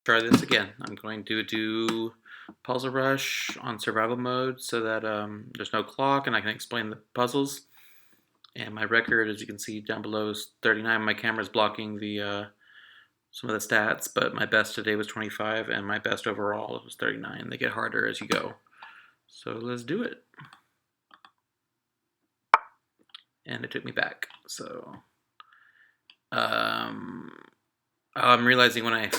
try this again. I'm going to do Puzzle Rush on survival mode so that there's no clock and I can explain the puzzles. And my record, as you can see down below, is 39. My camera's blocking the some of the stats, but my best today was 25, and my best overall was 39. They get harder as you go. So let's do it. And it took me back. So I'm realizing when I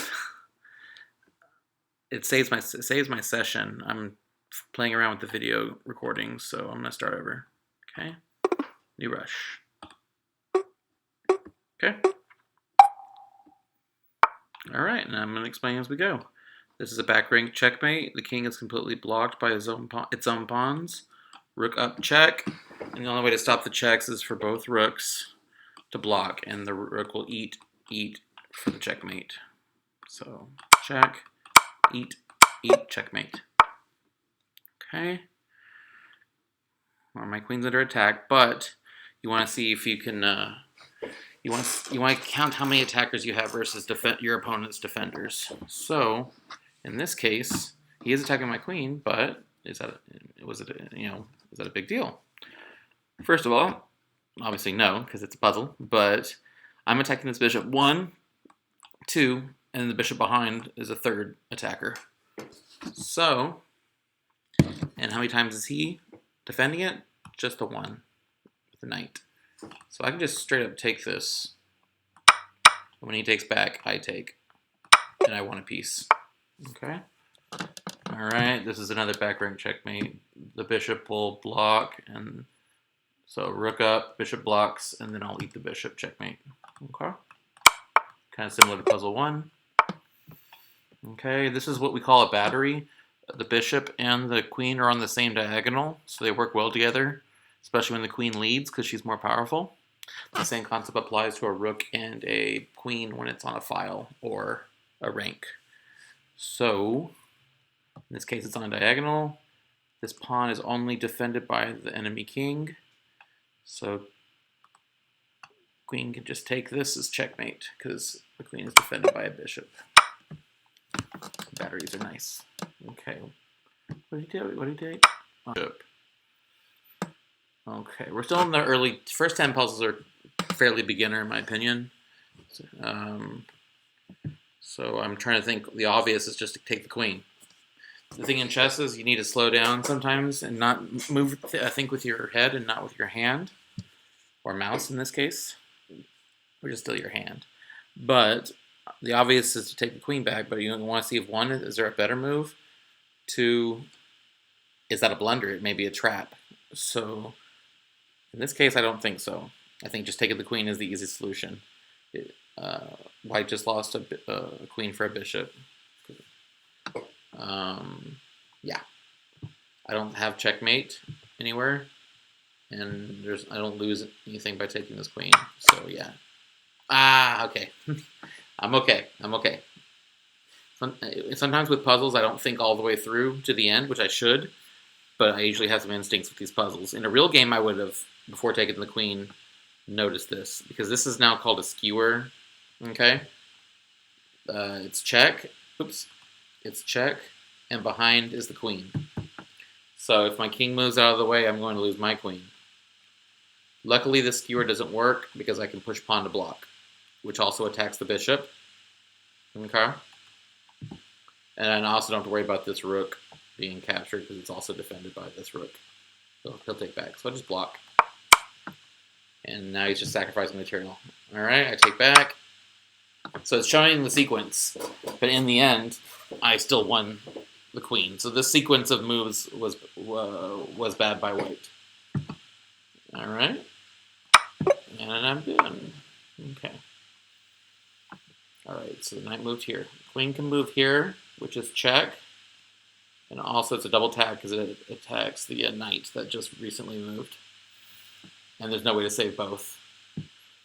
it saves my session. I'm playing around with the video recording, so I'm gonna start over. Okay, new rush. Okay. All right, and I'm gonna explain as we go. This is a back rank checkmate. The king is completely blocked by its own pawns. Rook up check, and the only way to stop the checks is for both rooks to block, and the rook will eat for the checkmate. So check, eat, checkmate. Okay. Well, my queen's under attack, but you want to see if you can. You want to count how many attackers you have versus your opponent's defenders. So, in this case, he is attacking my queen, but is that a big deal? First of all, obviously no, because it's a puzzle. But I'm attacking this bishop 1, 2, and the bishop behind is a third attacker. So, and how many times is he defending it? Just the one, with the knight. So I can just straight up take this. When he takes back, I take. And I won a piece. Okay. Alright, this is another back rank checkmate. The bishop will block, and so rook up, bishop blocks, and then I'll eat the bishop, checkmate. Okay. Kind of similar to puzzle 1. Okay, this is what we call a battery. The bishop and the queen are on the same diagonal, so they work well together, especially when the queen leads because she's more powerful. The same concept applies to a rook and a queen when it's on a file or a rank. So, in this case it's on a diagonal. This pawn is only defended by the enemy king. So, queen can just take this as checkmate because the queen is defended by a bishop. Batteries are nice. Okay. What did he do? What did he take? Bishop. Okay, we're still in the early. First 10 puzzles are fairly beginner in my opinion. So I'm trying to think. The obvious is just to take the queen. The thing in chess is you need to slow down sometimes and not move. Think with your head and not with your hand or mouse in this case, which is still your hand. But the obvious is to take the queen back. But you want to see if one, is there a better move? 2, is that a blunder? It may be a trap. So in this case, I don't think so. I think just taking the queen is the easiest solution. White just lost a queen for a bishop. Yeah. I don't have checkmate anywhere. And I don't lose anything by taking this queen. So, yeah. Okay. I'm okay. Sometimes with puzzles, I don't think all the way through to the end, which I should. But I usually have some instincts with these puzzles. In a real game, I would have, before taking the queen, noticed this. Because this is now called a skewer. Okay? It's check. Oops. It's check. And behind is the queen. So if my king moves out of the way, I'm going to lose my queen. Luckily, this skewer doesn't work because I can push pawn to block, which also attacks the bishop. Okay? And I also don't have to worry about this rook being captured because it's also defended by this rook. So he'll take back. So I'll just block. And now he's just sacrificing material. Alright, I take back. So it's showing the sequence. But in the end, I still won the queen. So this sequence of moves was bad by white. Alright. And I'm done. Okay. Alright, so the knight moved here. Queen can move here, which is check. And also it's a double tag because it attacks the knight that just recently moved. And there's no way to save both.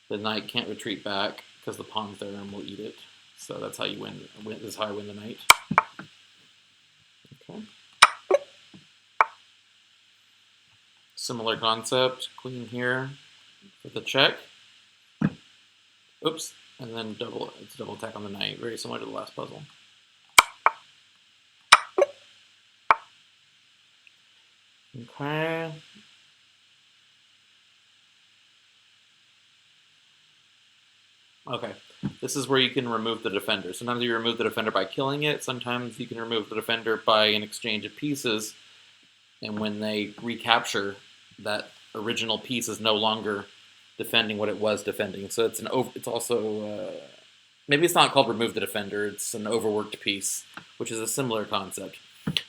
The knight can't retreat back because the pawn's there and will eat it. So that's how you win. This is how I win the knight. Okay. Similar concept. Queen here with the check. Oops. And then it's a double attack on the knight. Very similar to the last puzzle. Okay. Okay. This is where you can remove the defender. Sometimes you remove the defender by killing it. Sometimes you can remove the defender by an exchange of pieces. And when they recapture, that original piece is no longer defending what it was defending. So it's It's also maybe it's not called remove the defender. It's an overworked piece, which is a similar concept.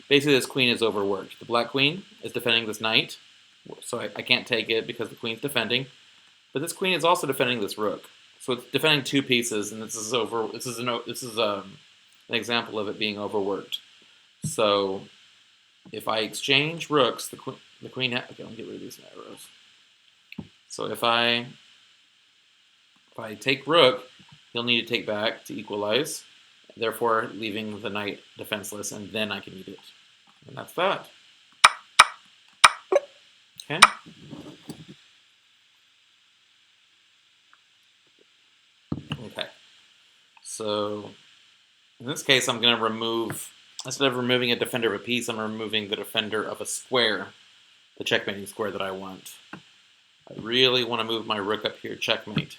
Basically, this queen is overworked. The black queen is defending this knight, so I can't take it because the queen's defending. But this queen is also defending this rook, so it's defending two pieces, and this is an example of it being overworked. So if I exchange rooks, the queen. Okay, let me get rid of these arrows. So if I take rook, he'll need to take back to equalize, therefore leaving the knight defenseless, and then I can eat it. And that's that. Okay. Okay. So in this case, I'm going to remove, instead of removing a defender of a piece, I'm removing the defender of a square, the checkmating square that I want. I really want to move my rook up here, checkmate,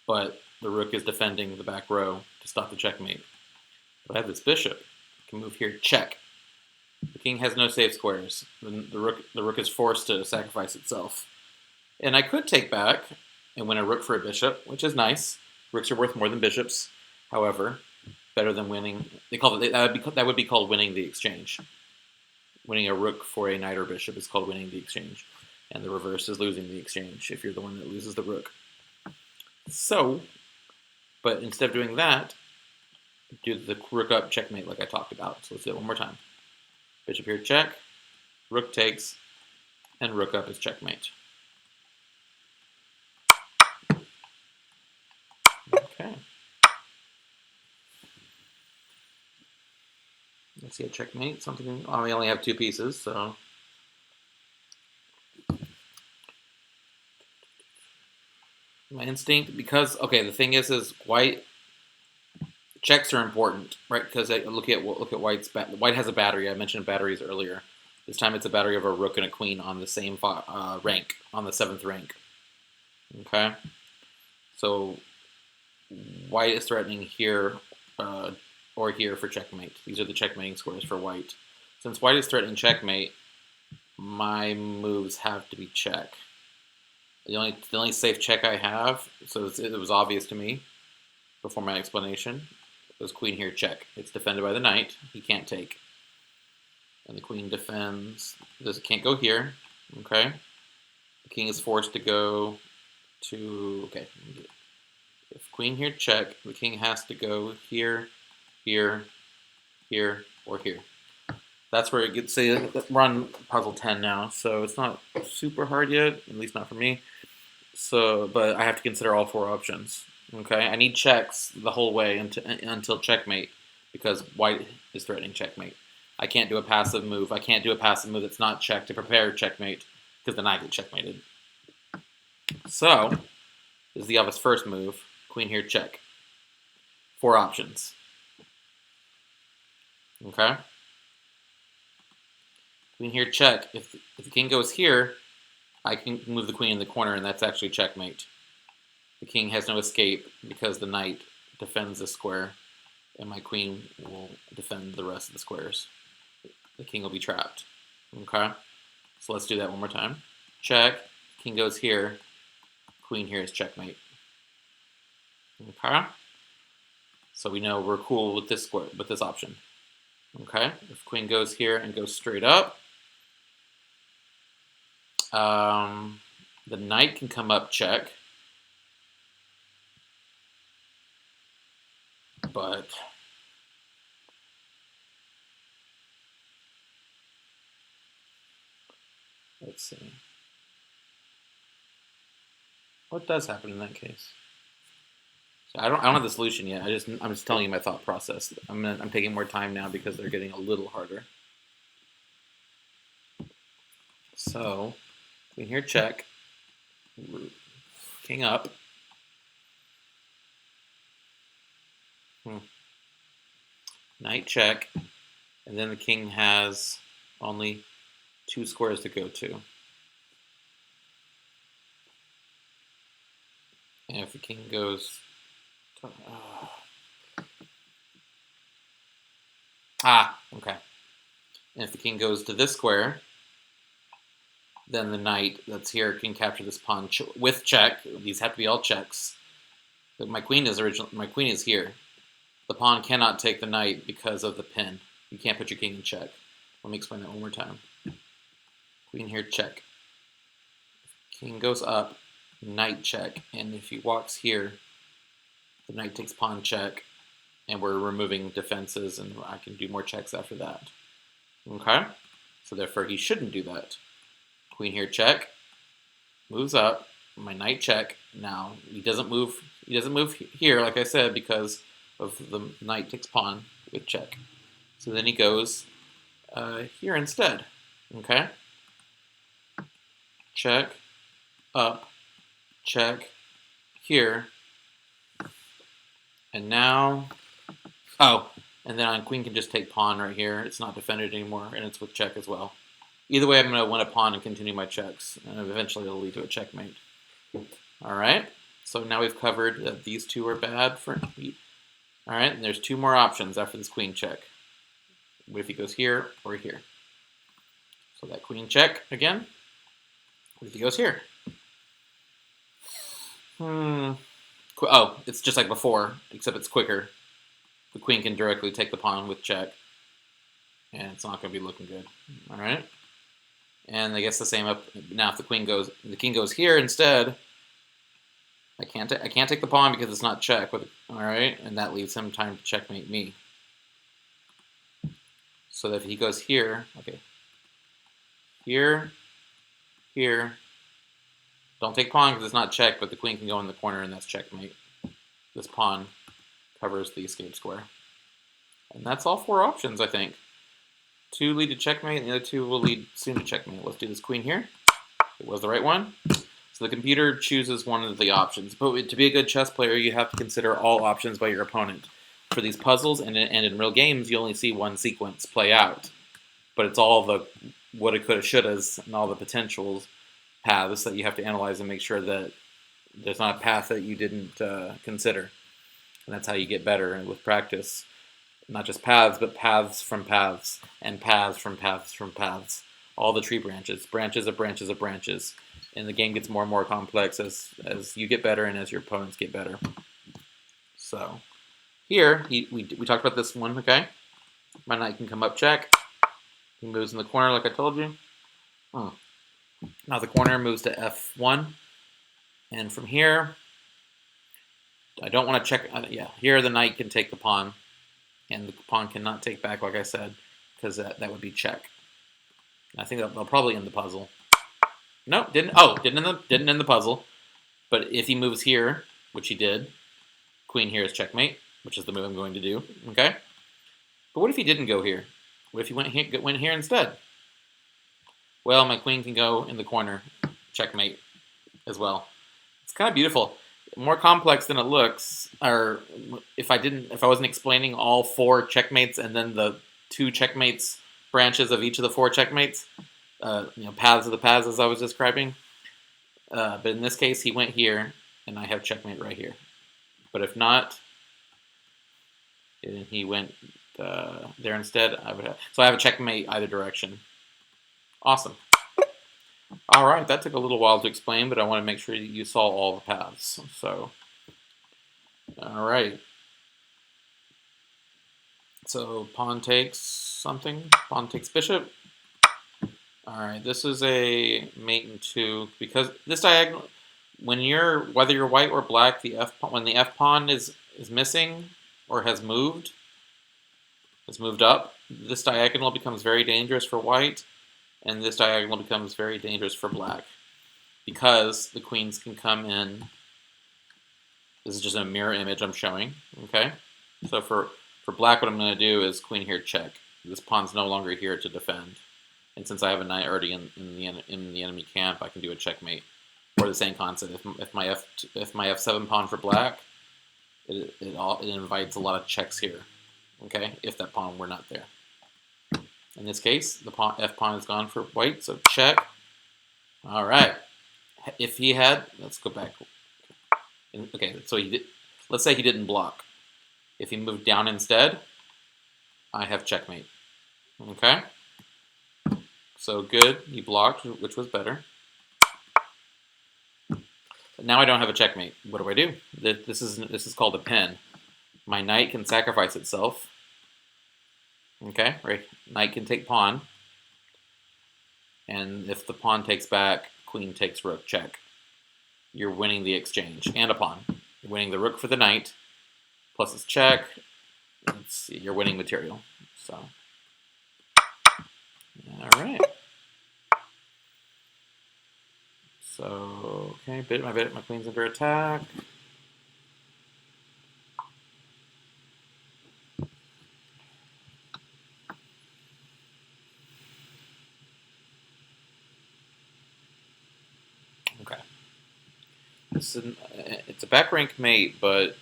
but the rook is defending the back row to stop the checkmate. But I have this bishop. I can move here, check. The king has no safe squares. The rook is forced to sacrifice itself. And I could take back and win a rook for a bishop, which is nice. Rooks are worth more than bishops. However, better than winning. That would be called winning the exchange. Winning a rook for a knight or bishop is called winning the exchange, and the reverse is losing the exchange if you're the one that loses the rook. So, but instead of doing that, do the rook up checkmate like I talked about. So let's do it one more time. Bishop here, check. Rook takes, and rook up is checkmate. Okay. Let's see a checkmate. Something. Oh, we only have two pieces, so. My instinct, because okay, the thing is white checks are important, right? Because look at white's white has a battery. I mentioned batteries earlier. This time it's a battery of a rook and a queen on the same rank, on the 7th rank. Okay, so white is threatening here or here for checkmate. These are the checkmating squares for white. Since white is threatening checkmate, my moves have to be check. The only safe check I have, so it was obvious to me before my explanation, was queen here check. It's defended by the knight. He can't take. And the queen defends. This can't go here. Okay. The king is forced to go to. Okay. If queen here check, the king has to go here, here, here, or here. That's where it gets. Say we're on puzzle 10 now, so it's not super hard yet. At least not for me. So, but I have to consider all 4 options. Okay, I need checks the whole way until checkmate, because white is threatening checkmate. I can't do a passive move. I can't do a passive move that's not checked to prepare checkmate, because then I get checkmated. So, this is the obvious first move. Queen here, check. 4 options. Okay? Queen here, check. If the king goes here, I can move the queen in the corner, and that's actually checkmate. The king has no escape because the knight defends the square, and my queen will defend the rest of the squares. The king will be trapped. Okay? So let's do that one more time. Check. King goes here. Queen here is checkmate. Okay? So we know we're cool with this square, with this option. Okay? If queen goes here and goes straight up, the knight can come up check. But let's see. What does happen in that case? So I don't have the solution yet. I'm just telling you my thought process. I'm taking more time now because they're getting a little harder. So queen here check. King up. Knight check. And then the king has only 2 squares to go to. And if the king goes... okay. And if the king goes to this square, then the knight that's here can capture this pawn with check. These have to be all checks. But my queen is here. The pawn cannot take the knight because of the pin. You can't put your king in check. Let me explain that one more time. Queen here, check. King goes up, knight check, and if he walks here, the knight takes pawn check, and we're removing defenses, and I can do more checks after that. Okay? So therefore he shouldn't do that. Queen here, check. Moves up. My knight check. Now he doesn't move here, like I said, because of the knight takes pawn with check. So then he goes here instead. Okay? Check. Up. Check. Here. And now... oh, and then queen can just take pawn right here. It's not defended anymore, and it's with check as well. Either way, I'm going to win a pawn and continue my checks, and eventually it'll lead to a checkmate. All right, so now we've covered that these two are bad for me. All right, and there's 2 more options after this queen check. What if he goes here or here? So that queen check again. What if he goes here? Oh, it's just like before, except it's quicker. The queen can directly take the pawn with check, and it's not going to be looking good. All right. And I guess the same up now. If the king goes here instead. I can't take the pawn because it's not check. All right, and that leaves him time to checkmate me. So that if he goes here, okay, here, here. Don't take pawn because it's not check, but the queen can go in the corner, and that's checkmate. This pawn covers the escape square, and that's all 4 options, I think. 2 lead to checkmate, and the other 2 will lead soon to checkmate. Let's do this queen here. It was the right one. So the computer chooses one of the options. But to be a good chess player, you have to consider all options by your opponent. For these puzzles and in real games, you only see one sequence play out. But it's all the woulda, coulda, shouldas, and all the potential paths that you have to analyze and make sure that there's not a path that you didn't consider. And that's how you get better. And with practice, not just paths, but paths from paths, and paths from paths from paths. All the tree branches, branches of branches of branches. And the game gets more and more complex as you get better and as your opponents get better. So here, we talked about this one, okay? My knight can come up check. He moves in the corner like I told you. Now the corner moves to f1. And from here, I don't want to check. Here the knight can take the pawn. And the pawn cannot take back, like I said, because that would be check. I think they'll probably end the puzzle. No, didn't. Oh, didn't end the puzzle. But if he moves here, which he did, queen here is checkmate, which is the move I'm going to do. Okay. But what if he didn't go here? What if he went here instead? Well, my queen can go in the corner, checkmate, as well. It's kind of beautiful. More complex than it looks. Or if I wasn't explaining all 4 checkmates and then the 2 checkmates branches of each of the 4 checkmates, paths of the paths as I was describing. But in this case, he went here, and I have checkmate right here. But if not, and he went there instead, so I have a checkmate either direction. Awesome. All right, that took a little while to explain, but I want to make sure you saw all the paths. So, all right. So pawn takes something. Pawn takes bishop. All right, this is a mate in 2 because this diagonal, whether you're white or black, when the f pawn is missing or has moved up, this diagonal becomes very dangerous for white, and this diagonal becomes very dangerous for black because the queens can come in. This is just a mirror image I'm showing. Okay, so for black, what I'm going to do is queen here check. This pawn's no longer here to defend. And since I have a knight already in the enemy camp, I can do a checkmate. Or the same concept. If my f7 pawn for black, it invites a lot of checks here. Okay, if that pawn were not there. In this case, the f-pawn is gone for white, so check. All right. If he had, let's go back. Okay, so he did. Let's say he didn't block. If he moved down instead, I have checkmate. Okay. So good, he blocked, which was better. But now I don't have a checkmate. What do? This is called a pin. My knight can sacrifice itself. Okay, right. Knight can take pawn. And if the pawn takes back, queen takes rook, check. You're winning the exchange and a pawn. You're winning the rook for the knight, plus it's check. Let's see, you're winning material. So, all right. So, okay, my queen's under attack. Okay. It's a back rank mate, but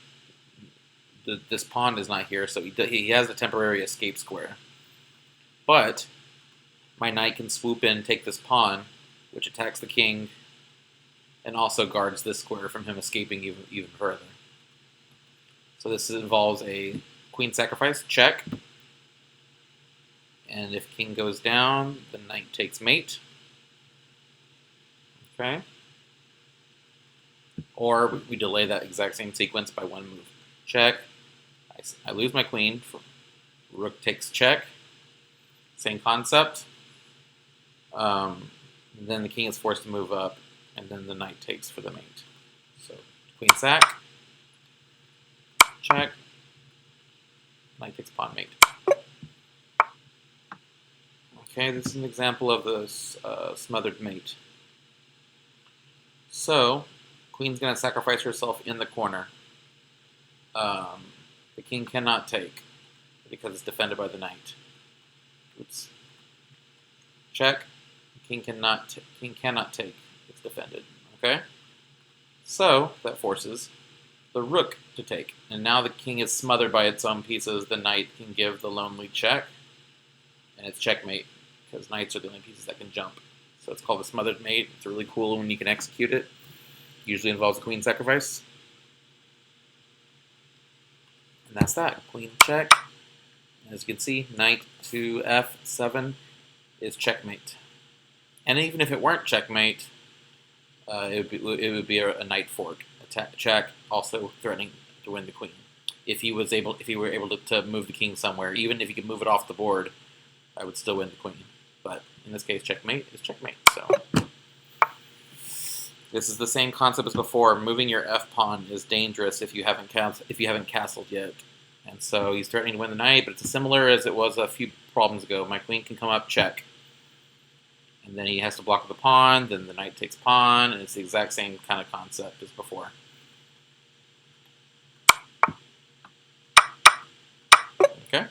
this pawn is not here, so he has a temporary escape square. But my knight can swoop in, take this pawn, which attacks the king, and also guards this square from him escaping even further. So this involves a queen sacrifice, check. And if king goes down, the knight takes mate. Okay. Or we delay that exact same sequence by one move. Check. I lose my queen. Rook takes check. Same concept. Then the king is forced to move up, and then the knight takes for the mate. So queen sack. Check. Knight takes pawn mate. Okay, this is an example of this smothered mate. So, queen's going to sacrifice herself in the corner. The king cannot take because it's defended by the knight. Oops. Check. King cannot take. It's defended. Okay. So that forces the rook to take, and now the king is smothered by its own pieces. The knight can give the lonely check, and it's checkmate because knights are the only pieces that can jump. So it's called a smothered mate. It's really cool when you can execute it. Usually involves a queen sacrifice. And that's that. Queen check. As you can see, knight to f7 is checkmate. And even if it weren't checkmate, it would be a knight fork. Check, also threatening to win the queen. If he were able to move the king somewhere, even if he could move it off the board, I would still win the queen. But in this case, checkmate is checkmate. So this is the same concept as before. Moving your f-pawn is dangerous if you haven't castled yet. And so he's threatening to win the knight, but it's as similar as it was a few problems ago. My queen can come up, check. And then he has to block with the pawn, then the knight takes pawn, and it's the exact same kind of concept as before. Okay.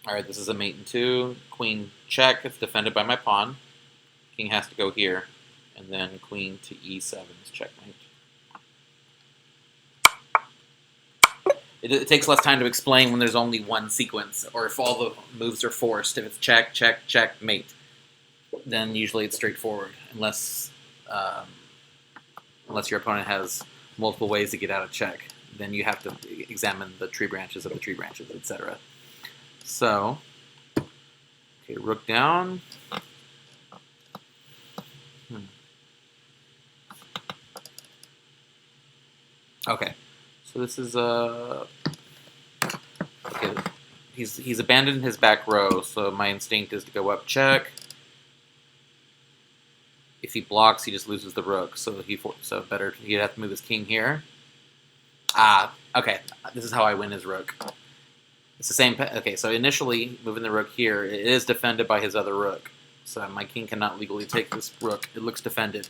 Alright, this is a mate in 2. Queen check, it's defended by my pawn. King has to go here. And then queen to e7 is checkmate. It takes less time to explain when there's only one sequence, or if all the moves are forced. If it's check, check, check, mate, then usually it's straightforward, unless your opponent has multiple ways to get out of check. Then you have to examine the tree branches of the tree branches, etc. So, okay, rook down. Okay. So this is okay. He's abandoned his back row, so my instinct is to go up check. If he blocks, he just loses the rook, so he'd have to move his king here. Okay. This is how I win his rook. It's the same. Okay, so initially moving the rook here, it is defended by his other rook, so my king cannot legally take this rook. It looks defended,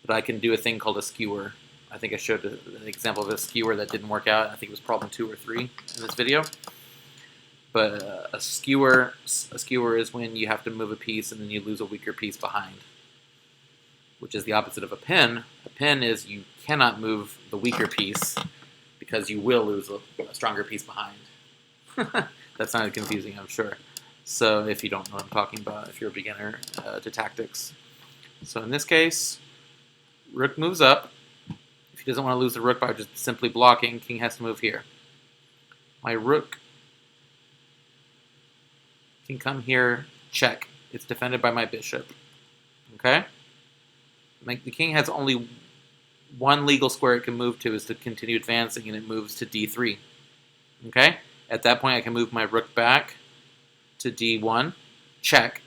but I can do a thing called a skewer. I think I showed an example of a skewer that didn't work out. I think it was problem 2 or 3 in this video. But a skewer is when you have to move a piece and then you lose a weaker piece behind, which is the opposite of a pin. A pin is you cannot move the weaker piece because you will lose a stronger piece behind. That sounded confusing, I'm sure. So if you don't know what I'm talking about, if you're a beginner to tactics. So in this case, rook moves up. If he doesn't want to lose the rook by just simply blocking, king has to move here. My rook can come here, check. It's defended by my bishop. Okay? The king has only one legal square it can move to is to continue advancing, and it moves to d3. Okay? At that point, I can move my rook back to d1, check,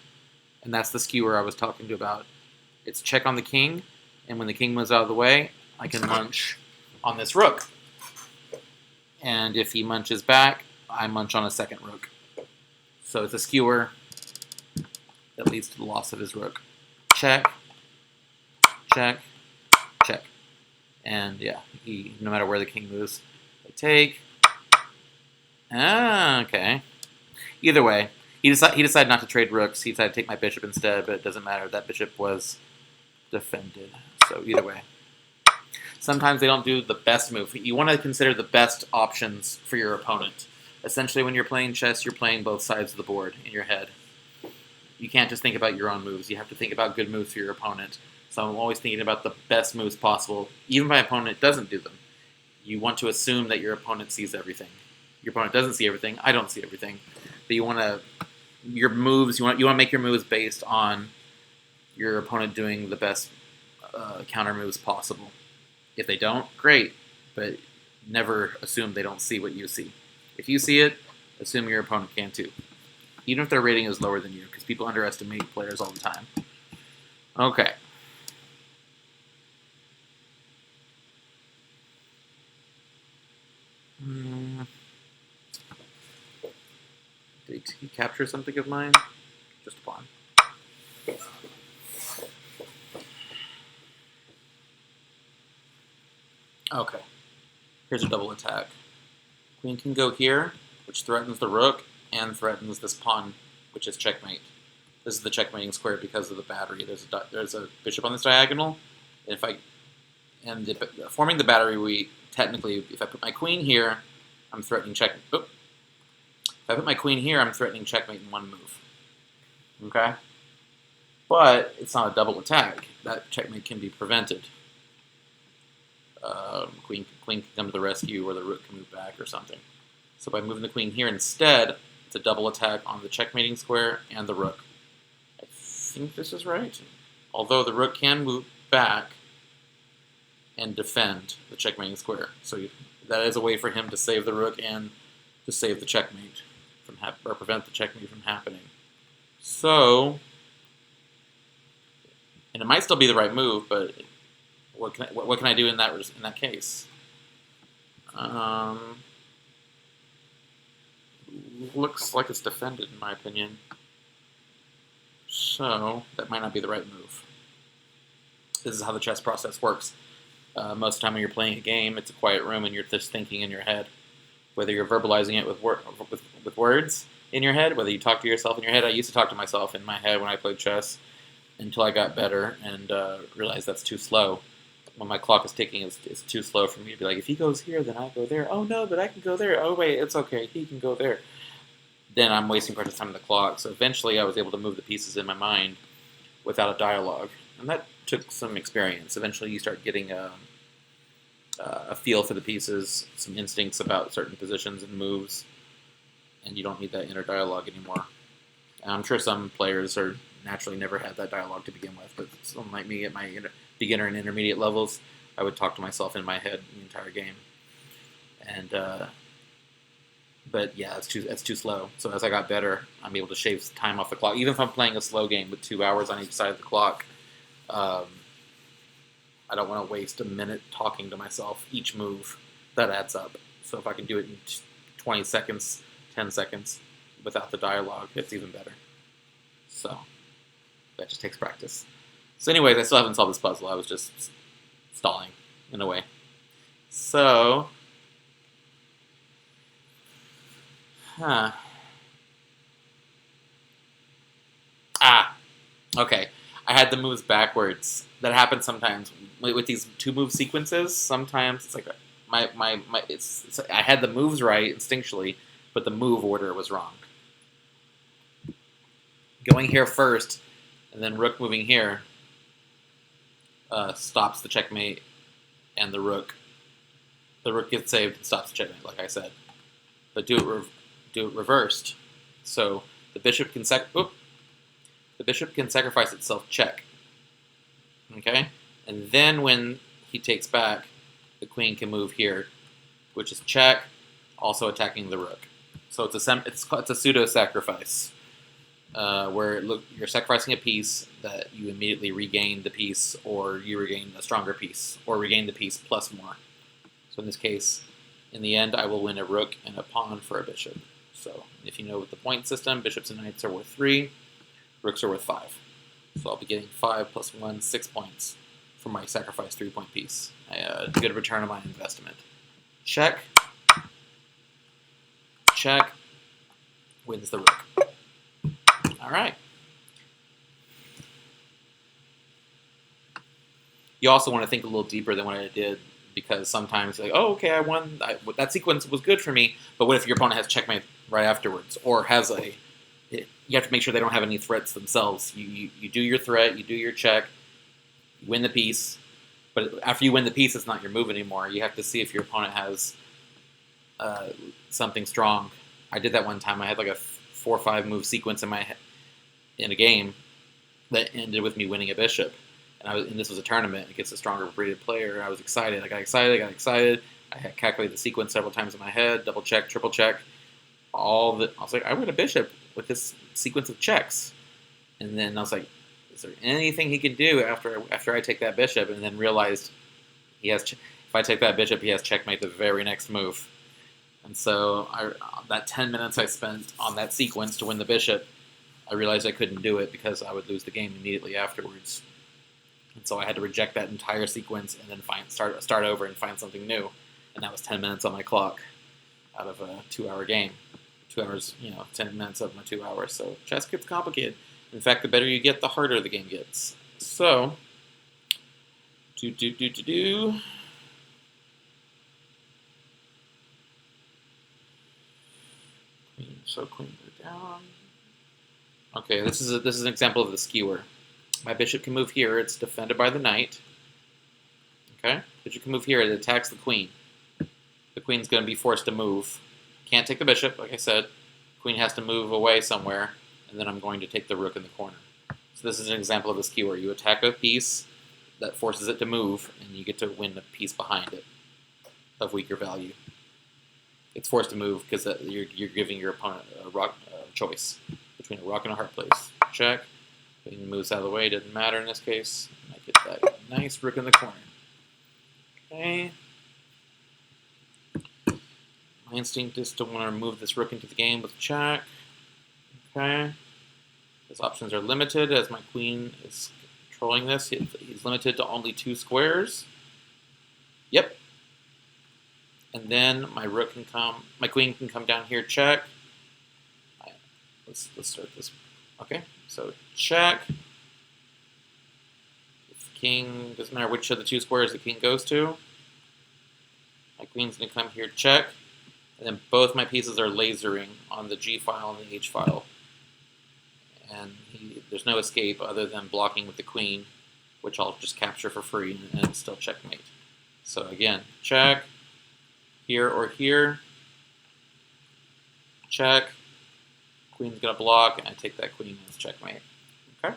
and that's the skewer I was talking to about. It's check on the king, and when the king moves out of the way, I can munch on this rook. And if he munches back, I munch on a second rook. So it's a skewer that leads to the loss of his rook. Check, check, check. And yeah, no matter where the king moves, I take. Okay. Either way, he decided not to trade rooks. He decided to take my bishop instead, but it doesn't matter. That bishop was defended. So either way. Sometimes they don't do the best move. You want to consider the best options for your opponent. Essentially, when you're playing chess, you're playing both sides of the board in your head. You can't just think about your own moves. You have to think about good moves for your opponent. So I'm always thinking about the best moves possible. Even if my opponent doesn't do them. You want to assume that your opponent sees everything. Your opponent doesn't see everything. I don't see everything. But you want to make your moves based on your opponent doing the best counter moves possible. If they don't, great. But never assume they don't see what you see. If you see it, assume your opponent can too. Even if their rating is lower than you, because people underestimate players all the time. Okay. Did he capture something of mine? Just a pawn. Okay. Here's a double attack. Queen can go here, which threatens the rook, and threatens this pawn, which is checkmate. This is the checkmating square because of the battery. There's a bishop on this diagonal. Forming the battery, if I put my queen here, I'm threatening checkmate. If I put my queen here, I'm threatening checkmate in one move. Okay? But it's not a double attack. That checkmate can be prevented. Queen can come to the rescue, or the rook can move back or something. So by moving the queen here instead, it's a double attack on the checkmating square and the rook. I think this is right. Although the rook can move back and defend the checkmating square. So that is a way for him to save the rook and to save the checkmate or prevent the checkmate from happening. So, and it might still be the right move, but what can I do in that case? Looks like it's defended, in my opinion. So that might not be the right move. This is how the chess process works. Most of the time when you're playing a game, it's a quiet room and you're just thinking in your head. Whether you're verbalizing it with words in your head, whether you talk to yourself in your head. I used to talk to myself in my head when I played chess until I got better and realized that's too slow. When my clock is ticking, it's too slow for me to be like, if he goes here, then I go there. Oh no, but I can go there. Oh wait, it's okay, he can go there. Then I'm wasting precious time on the clock. So eventually I was able to move the pieces in my mind without a dialogue. And that took some experience. Eventually you start getting a feel for the pieces, some instincts about certain positions and moves, and you don't need that inner dialogue anymore. And I'm sure some players are naturally never had that dialogue to begin with, but someone like me at my beginner and intermediate levels, I would talk to myself in my head the entire game. And but yeah, it's too slow. So as I got better, I'm able to shave time off the clock. Even if I'm playing a slow game with 2 hours on each side of the clock, I don't want to waste a minute talking to myself each move. That adds up. So if I can do it in 20 seconds, 10 seconds, without the dialogue, it's even better. So that just takes practice. So anyways, I still haven't solved this puzzle. I was just stalling, in a way. So, okay. I had the moves backwards. That happens sometimes with these two move sequences. Sometimes it's like I had the moves right instinctually, but the move order was wrong. Going here first, and then rook moving here, stops the checkmate, and the rook gets saved and stops the checkmate, like I said. But do it reversed, so the bishop can sacrifice itself check. Okay, and then when he takes back, the queen can move here, which is check, also attacking the rook. So it's a pseudo sacrifice. Where you're sacrificing a piece that you immediately regain the piece, or you regain a stronger piece, or regain the piece plus more. So in this case, in the end, I will win a rook and a pawn for a bishop. So if you know with the point system, bishops and knights are worth 3, rooks are worth 5. So I'll be getting 5 plus 1, 6 points for my sacrifice 3-point piece. A good return on my investment. Check. Check. Wins the rook. All right. You also want to think a little deeper than what I did, because sometimes like, oh, okay, I won. That sequence was good for me, but what if your opponent has checkmate right afterwards, or has you have to make sure they don't have any threats themselves. You do your threat, you do your check, you win the piece, but after you win the piece, it's not your move anymore. You have to see if your opponent has something strong. I did that one time. I had like a 4 or 5 move sequence in a game that ended with me winning a bishop, and this was a tournament against a stronger rated player. I was excited. I got excited. I had calculated the sequence several times in my head, double check, triple check. I was like, I win a bishop with this sequence of checks, and then I was like, is there anything he can do after I take that bishop? And then realized if I take that bishop, he has checkmate the very next move. And so that 10 minutes I spent on that sequence to win the bishop, I realized I couldn't do it because I would lose the game immediately afterwards. And so I had to reject that entire sequence and then start over and find something new. And that was 10 minutes on my clock out of a 2-hour game. 2 hours, 10 minutes of my 2 hours. So chess gets complicated. In fact, the better you get, the harder the game gets. So, Queen go down. Okay, this is an example of the skewer. My bishop can move here. It's defended by the knight. Okay, bishop can move here. It attacks the queen. The queen's going to be forced to move. Can't take the bishop, like I said. Queen has to move away somewhere, and then I'm going to take the rook in the corner. So this is an example of a skewer. You attack a piece that forces it to move, and you get to win the piece behind it of weaker value. It's forced to move because you're giving your opponent a choice between a rock and a hard place. Check. Queen moves out of the way. Doesn't matter in this case. I get that nice rook in the corner. Okay. My instinct is to want to move this rook into the game with check. Okay. His options are limited as my queen is controlling this. He's limited to only 2 squares. Yep. And then my queen can come down here, check. Let's start this. Okay, so check. If the king, doesn't matter which of the 2 squares the king goes to. My queen's gonna come here, check. And then both my pieces are lasering on the G file and the H file. And there's no escape other than blocking with the queen, which I'll just capture for free and still checkmate. So again, check. Here or here. Check. Queen's going to block, and I take that queen as checkmate. Okay?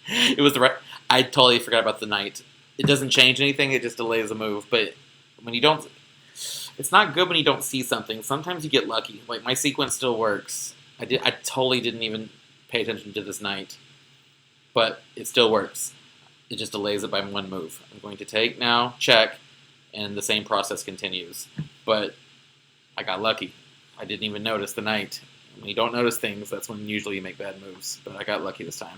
It was the right... I totally forgot about the knight. It doesn't change anything, it just delays the move. But when you don't... It's not good when you don't see something. Sometimes you get lucky. Like, my sequence still works. I totally didn't even pay attention to this knight. But it still works. It just delays it by 1 move. I'm going to take now, check, and the same process continues. But I got lucky. I didn't even notice the knight. When you don't notice things, that's when usually you make bad moves. But I got lucky this time.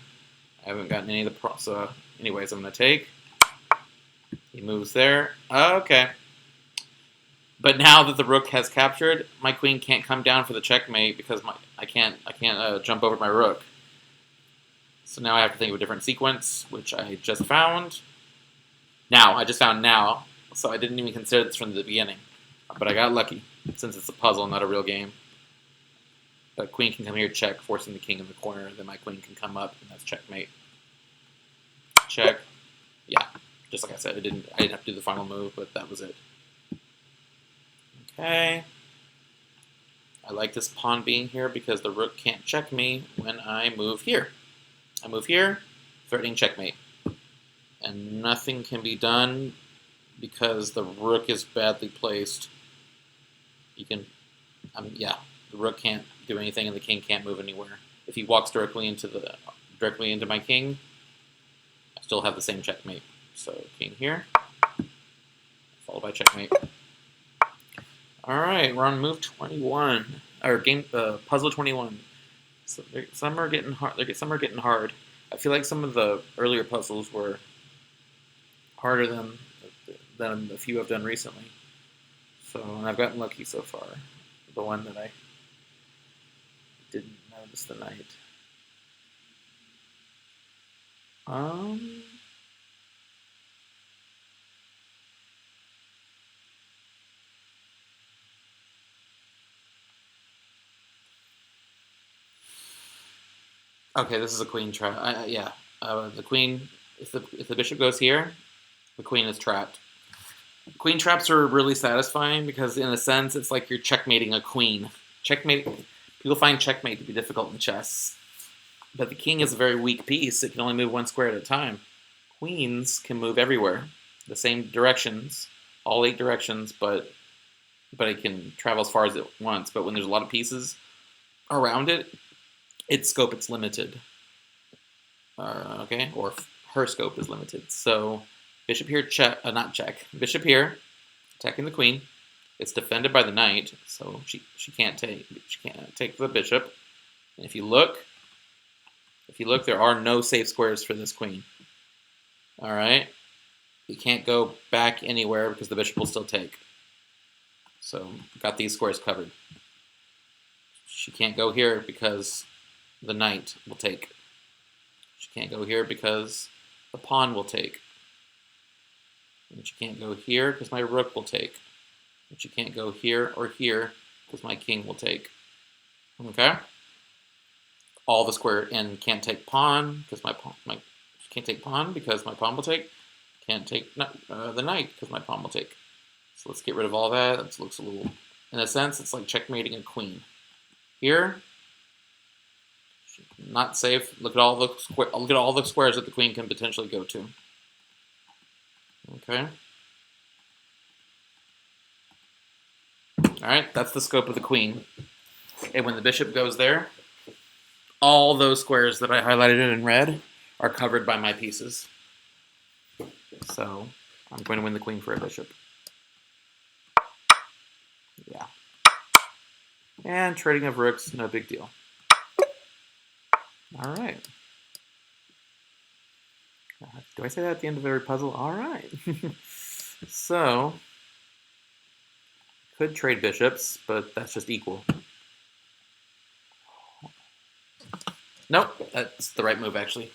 I haven't gotten any of the so anyways, I'm going to take. He moves there. Okay. But now that the rook has captured, my queen can't come down for the checkmate because I can't jump over my rook. So now I have to think of a different sequence, which I just found. I just found now. so I didn't even consider this from the beginning. But I got lucky, since it's a puzzle, not a real game. But queen can come here, check, forcing the king in the corner. Then my queen can come up, and that's checkmate. Check. Yeah, just like I said, I didn't have to do the final move, but that was it. Okay. I like this pawn being here because the rook can't check me when I move here. I move here, threatening checkmate. And nothing can be done because the rook is badly placed. You can, yeah, the rook can't do anything and the king can't move anywhere. If he walks directly into my king, I still have the same checkmate. So king here, followed by checkmate. All right, we're on move 21, or puzzle 21. So some are getting hard. Some are getting hard. I feel like some of the earlier puzzles were harder than a few I've done recently. So, and I've gotten lucky so far. The one that I didn't notice the knight. Okay, this is a queen trap. Yeah, the queen. If the bishop goes here, the queen is trapped. Queen traps are really satisfying because, in a sense, it's like you're checkmating a queen. People find checkmate to be difficult in chess, but the king is a very weak piece. It can only move one square at a time. Queens can move everywhere, the same directions, all 8 directions, but it can travel as far as it wants. But when there's a lot of pieces around it, its scope is limited. Okay, or her scope is limited. So bishop here, not check. Bishop here, attacking the queen. It's defended by the knight, so she can't take the bishop. And if you look, there are no safe squares for this queen. All right, you can't go back anywhere because the bishop will still take. So got these squares covered. She can't go here because the knight will take. She can't go here because the pawn will take. And she can't go here because my rook will take. And she can't go here or here because my king will take. Okay? All the square, and can't take pawn because she can't take pawn because my pawn will take. Can't take the knight because my pawn will take. So let's get rid of all that. That looks a little, in a sense, it's like checkmating a queen. Here, not safe. Look at all the squares that the queen can potentially go to. Okay. All right, that's the scope of the queen. And when the bishop goes there, all those squares that I highlighted in red are covered by my pieces. So I'm going to win the queen for a bishop. Yeah. And trading of rooks, no big deal. All right. Do I say that at the end of every puzzle? All right. So, could trade bishops, but that's just equal. Nope, that's the right move, actually.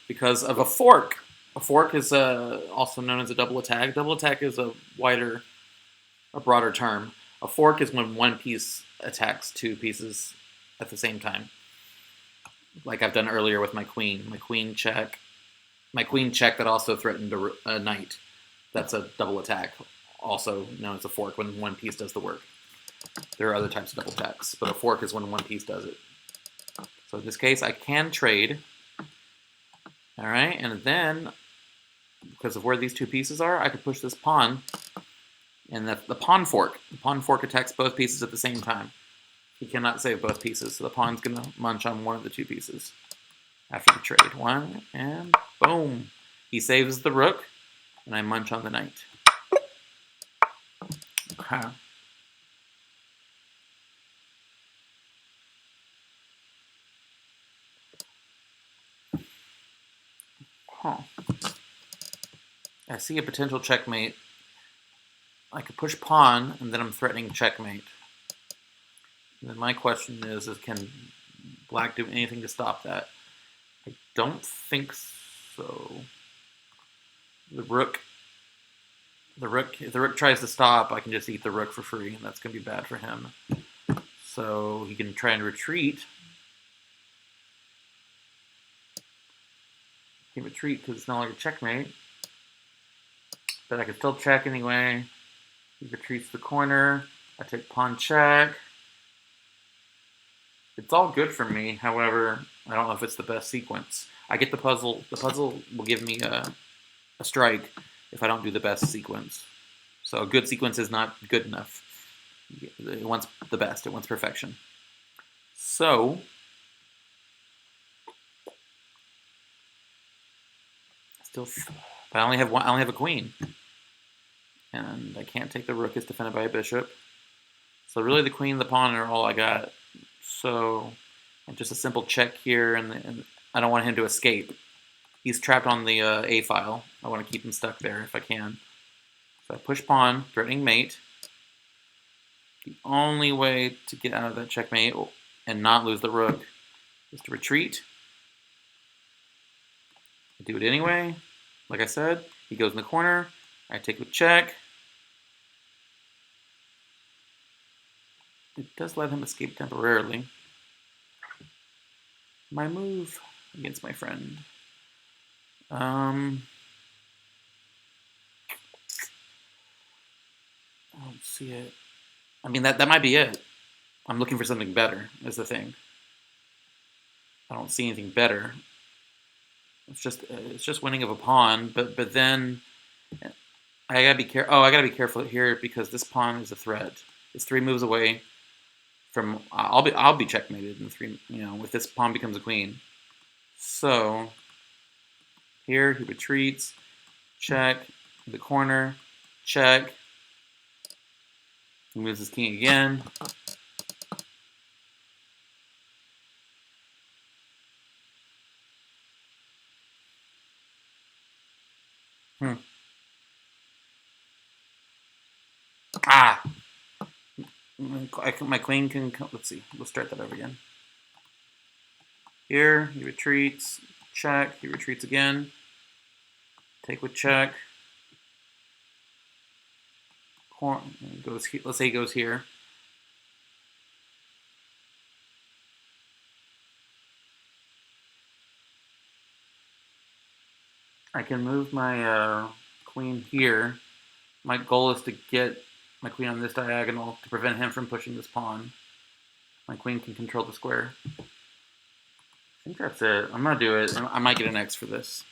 Because of a fork. A fork is also known as a double attack. Double attack is a broader term. A fork is when one piece attacks 2 pieces at the same time. Like I've done earlier with my queen. My queen check that also threatened a knight. That's a double attack, also known as a fork, when one piece does the work. There are other types of double attacks, but a fork is when one piece does it. So in this case, I can trade. All right, and then, because of where these 2 pieces are, I could push this pawn, and the pawn fork. The pawn fork attacks both pieces at the same time. He cannot save both pieces, so the pawn's going to munch on one of the 2 pieces after the trade. 1, and boom. He saves the rook, and I munch on the knight. Okay. Huh. I see a potential checkmate. I could push pawn, and then I'm threatening checkmate. And then my question is can black do anything to stop that? I don't think so. The rook The rook, if the rook tries to stop, I can just eat the rook for free, and that's going to be bad for him. So he can try and retreat. He can retreat because it's no longer checkmate. But I can still check anyway. He retreats to the corner. I take pawn check. It's all good for me. However, I don't know if it's the best sequence. I get the puzzle. The puzzle will give me a strike if I don't do the best sequence. So a good sequence is not good enough. It wants the best. It wants perfection. So still, but I only have one. I only have a queen, and I can't take the rook. It's defended by a bishop. So really, the queen and the pawn are all I got. So just a simple check here, and I don't want him to escape. He's trapped on the A file. I want to keep him stuck there if I can. So I push pawn, threatening mate. The only way to get out of that checkmate and not lose the rook is to retreat. I do it anyway. Like I said, he goes in the corner. I take with check. It does let him escape temporarily. My move against my friend. I don't see it. I mean, that might be it. I'm looking for something better, is the thing. I don't see anything better. It's just winning of a pawn, but then I gotta be careful. Oh, I gotta be careful here because this pawn is a threat. It's 3 moves away from. I'll be checkmated in 3. You know, if this pawn becomes a queen. So here he retreats, check, in the corner, check. He moves his king again. Ah! My queen can come. Let's see. Let's start that over again. Here, he retreats. Check. He retreats again. Take with check. Goes. Let's say he goes here. I can move my queen here. My goal is to get my queen on this diagonal to prevent him from pushing this pawn. My queen can control the square. I think that's it. I'm gonna do it. I might get an X for this.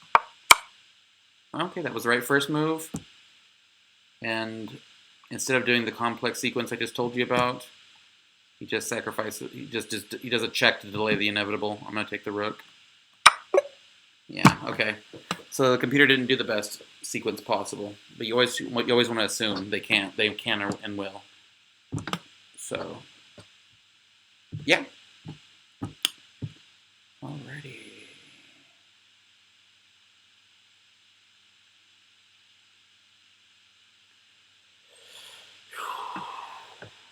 Okay, that was the right first move. And instead of doing the complex sequence I just told you about, he just sacrifices. He does a check to delay the inevitable. I'm gonna take the rook. Yeah. Okay. So the computer didn't do the best sequence possible, but you always want to assume they can and will. So yeah. Alrighty.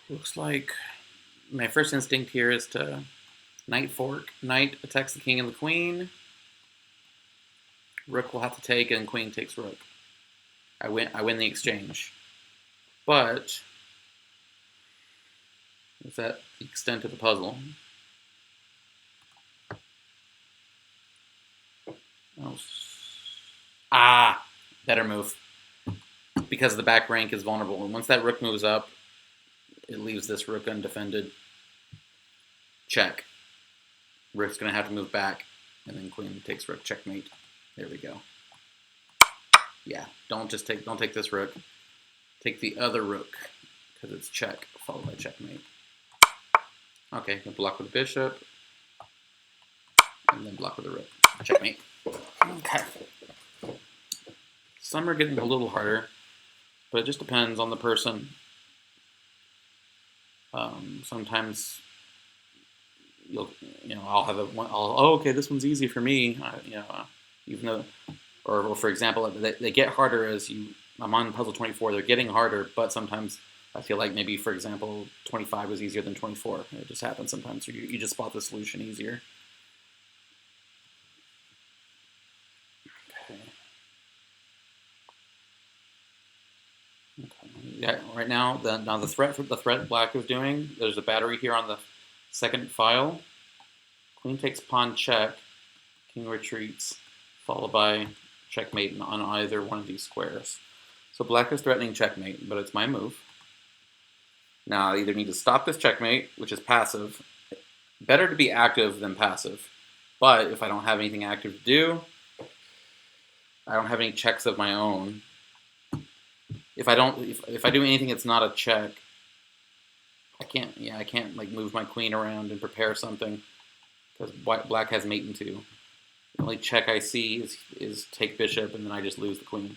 Looks like my first instinct here is to knight fork. Knight attacks the king and the queen. Rook will have to take, and queen takes rook. I win the exchange. But is that the extent of the puzzle? Oh. Better move. Because the back rank is vulnerable. And once that rook moves up, it leaves this rook undefended. Check. Rook's going to have to move back, and then queen takes rook, checkmate. There we go. Yeah, don't take this rook. Take the other rook, because it's check, followed by checkmate. Okay, block with the bishop, and then block with the rook. Checkmate. Okay. Some are getting a little harder, but it just depends on the person. Sometimes I'll have okay, this one's easy for me. Even though, or for example, they get harder as I'm on puzzle 24. They're getting harder, but sometimes I feel like maybe, for example, 25 is easier than 24. It just happens sometimes. You just spot the solution easier. Okay. yeah, right now the threat black is doing. There's a battery here on the second file. Queen takes pawn check. King retreats, followed by checkmate on either one of these squares. So black is threatening checkmate, but it's my move. Now I either need to stop this checkmate, which is passive. Better to be active than passive. But if I don't have anything active to do, I don't have any checks of my own. If I do anything that's not a check, I can't like move my queen around and prepare something because black has mate in 2. The only check I see is take bishop, and then I just lose the queen.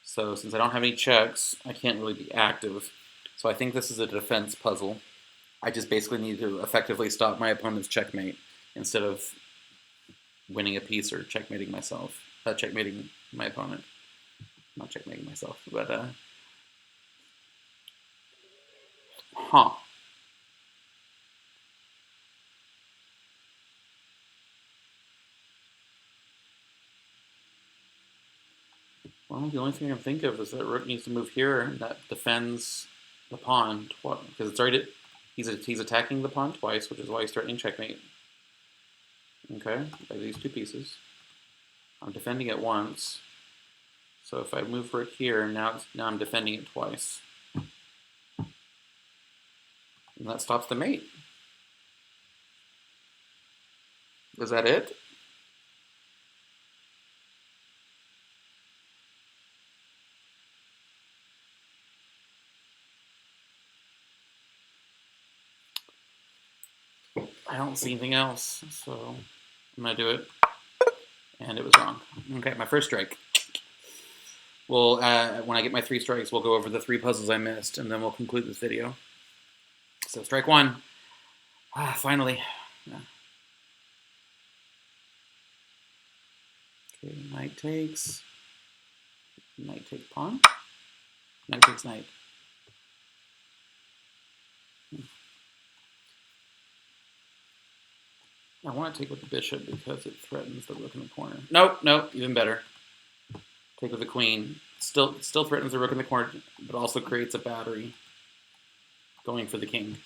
So since I don't have any checks, I can't really be active. So I think this is a defense puzzle. I just basically need to effectively stop my opponent's checkmate instead of winning a piece or checkmating myself. Checkmating my opponent. Not checkmating myself, but huh. Well, the only thing I can think of is that rook needs to move here, and that defends the pawn because it's already he's attacking the pawn twice, which is why he's threatening checkmate. Okay, by these 2 pieces. I'm defending it once, so if I move rook here, now I'm defending it twice, and that stops the mate. Is that it? I don't see anything else, so I'm gonna do it. And it was wrong. Okay, my first strike. Well, when I get my 3 strikes, we'll go over the 3 puzzles I missed, and then we'll conclude this video. So strike 1. Finally. Yeah. Okay, knight takes. Knight takes pawn. Knight takes knight. I want to take with the bishop because it threatens the rook in the corner. Nope, even better. Take with the queen. Still threatens the rook in the corner, but also creates a battery going for the king.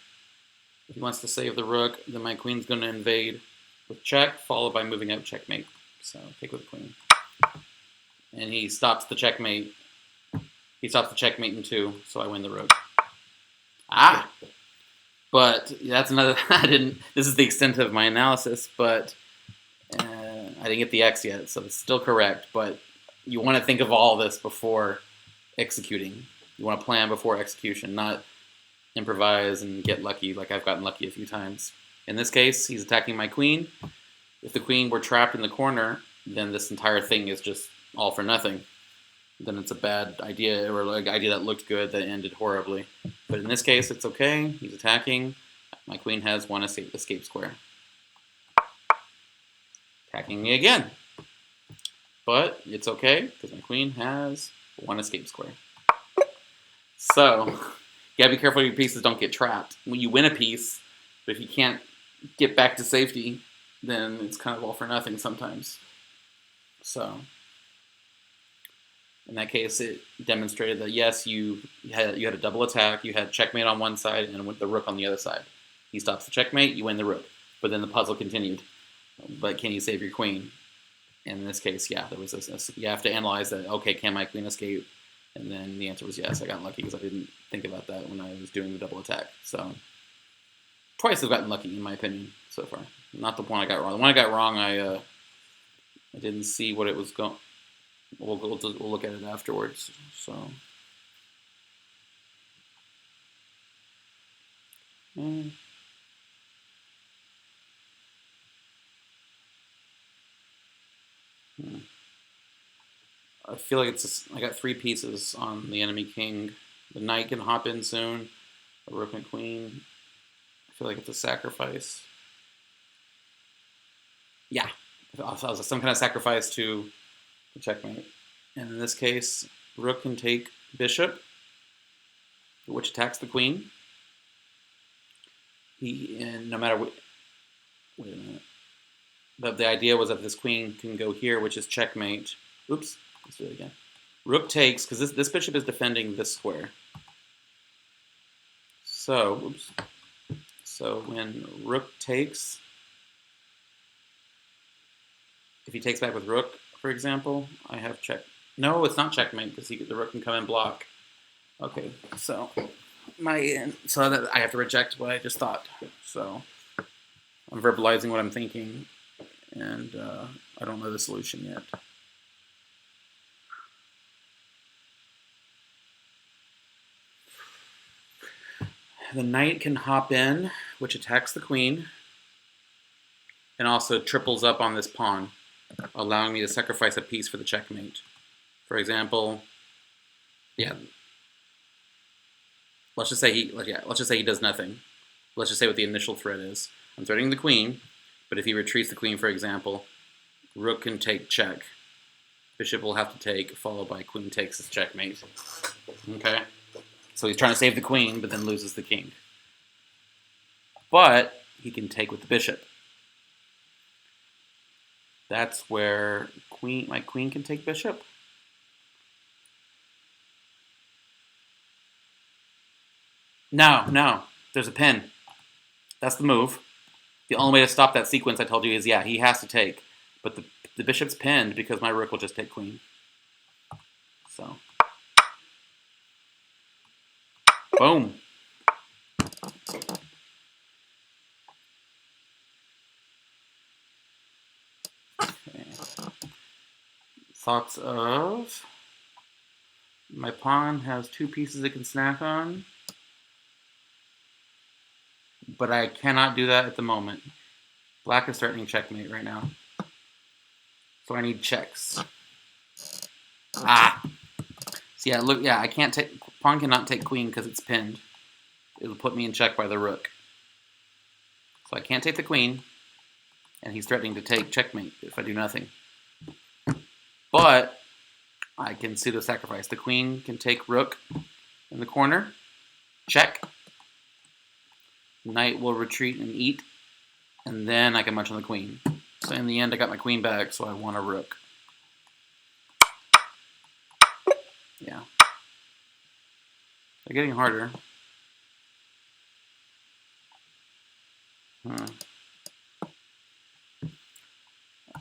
If he wants to save the rook, then my queen's going to invade with check, followed by moving out checkmate. So take with the queen. And he stops the checkmate. He stops the checkmate in 2, so I win the rook. But that's another. This is the extent of my analysis, but I didn't get the X yet, so it's still correct. But you want to think of all this before executing. You want to plan before execution, not improvise and get lucky like I've gotten lucky a few times. In this case, he's attacking my queen. If the queen were trapped in the corner, then this entire thing is just all for nothing. Then it's a bad idea, or like an idea that looked good that ended horribly. But in this case, it's okay. He's attacking. My queen has 1 escape square. Attacking me again. But it's okay, because my queen has 1 escape square. So, you gotta be careful your pieces don't get trapped. When you win a piece, but if you can't get back to safety, then it's kind of all for nothing sometimes. So, in that case, it demonstrated that yes, you had a double attack. You had checkmate on one side and the rook on the other side. He stops the checkmate, you win the rook. But then the puzzle continued. But can you save your queen? And in this case, yeah, there was this. You have to analyze that. Okay, can my queen escape? And then the answer was yes. I got lucky because I didn't think about that when I was doing the double attack. So twice I've gotten lucky, in my opinion, so far. Not the one I got wrong. The one I got wrong, I didn't see what it was going. We'll look at it afterwards. So, I feel like I got 3 pieces on the enemy king. The knight can hop in soon. The rook and queen. I feel like it's a sacrifice. Yeah, some kind of sacrifice to checkmate. And in this case, rook can take bishop, which attacks the queen. And no matter what, wait a minute. But the idea was that this queen can go here, which is checkmate. Oops, let's do it again. Rook takes, because this bishop is defending this square. So, oops. So when rook takes, if he takes back with rook, for example, I have check. No, it's not checkmate because the rook can come and block. Okay, so that I have to reject what I just thought. So I'm verbalizing what I'm thinking, and I don't know the solution yet. The knight can hop in, which attacks the queen, and also triples up on this pawn, allowing me to sacrifice a piece for the checkmate. For example, yeah. Let's just say he does nothing. Let's just say what the initial threat is. I'm threatening the queen, but if he retreats the queen, for example, rook can take check. Bishop will have to take, followed by queen takes as checkmate. Okay? So he's trying to save the queen, but then loses the king. But he can take with the bishop. That's where my queen can take bishop. No. There's a pin. That's the move. The only way to stop that sequence I told you is, yeah, he has to take. But the bishop's pinned because my rook will just take queen. So. Boom. Okay. Thoughts of... My pawn has 2 pieces it can snack on. But I cannot do that at the moment. Black is threatening checkmate right now. So I need checks. Ah! So yeah, look, I can't take... Pawn cannot take queen because it's pinned. It'll put me in check by the rook. So I can't take the queen, and he's threatening to take checkmate if I do nothing. But I can pseudo-sacrifice. The queen can take rook in the corner. Check. Knight will retreat and eat, and then I can munch on the queen. So in the end, I got my queen back, so I want a rook. Yeah. They're getting harder.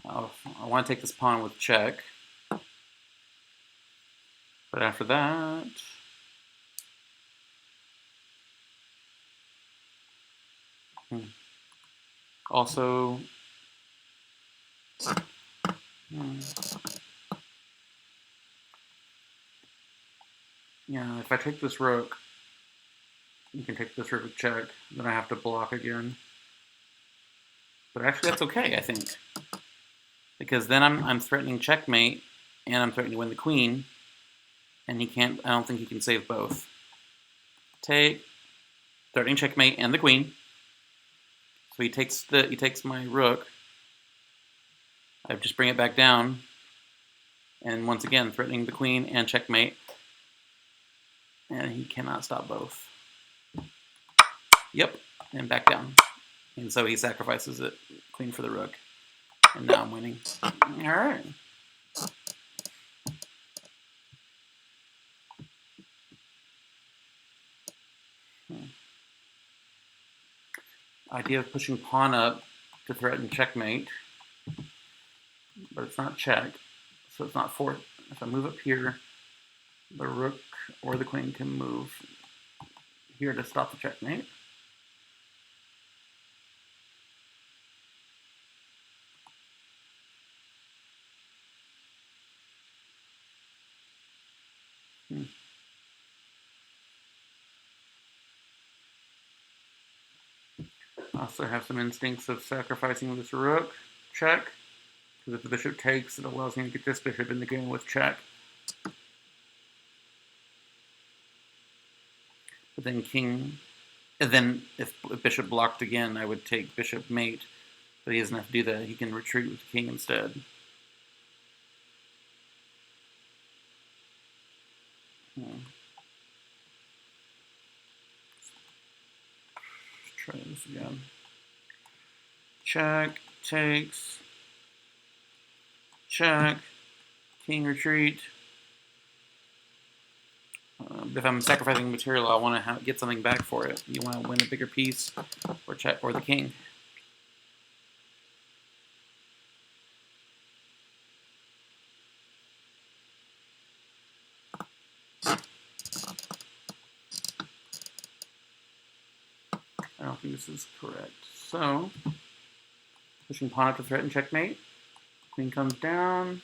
I want to take this pawn with check. But after that... Also... Yeah, if I take this rook, you can take this rook with check, then I have to block again. But actually that's okay, I think. Because then I'm threatening checkmate, and I'm threatening to win the queen, and I don't think he can save both. Take, threatening checkmate and the queen. So he takes my rook. I just bring it back down, and once again threatening the queen and checkmate, and he cannot stop both. Yep, and back down. And so he sacrifices it, queen for the rook. And now I'm winning. Alright. Idea of pushing pawn up to threaten checkmate. But it's not check. So it's not forced. If I move up here, the rook or the queen can move here to stop the checkmate. I also have some instincts of sacrificing this rook. Check. Because if the bishop takes, it allows me to get this bishop in the game with check. But then king... And then if bishop blocked again, I would take bishop mate. But he doesn't have to do that. He can retreat with the king instead. Let's try this again. Check, takes, check, king retreat, If I'm sacrificing material, I want to get something back for it. You want to win a bigger piece, or check, or the king. I don't think this is correct. So, pushing pawn up to threaten checkmate. Queen comes down.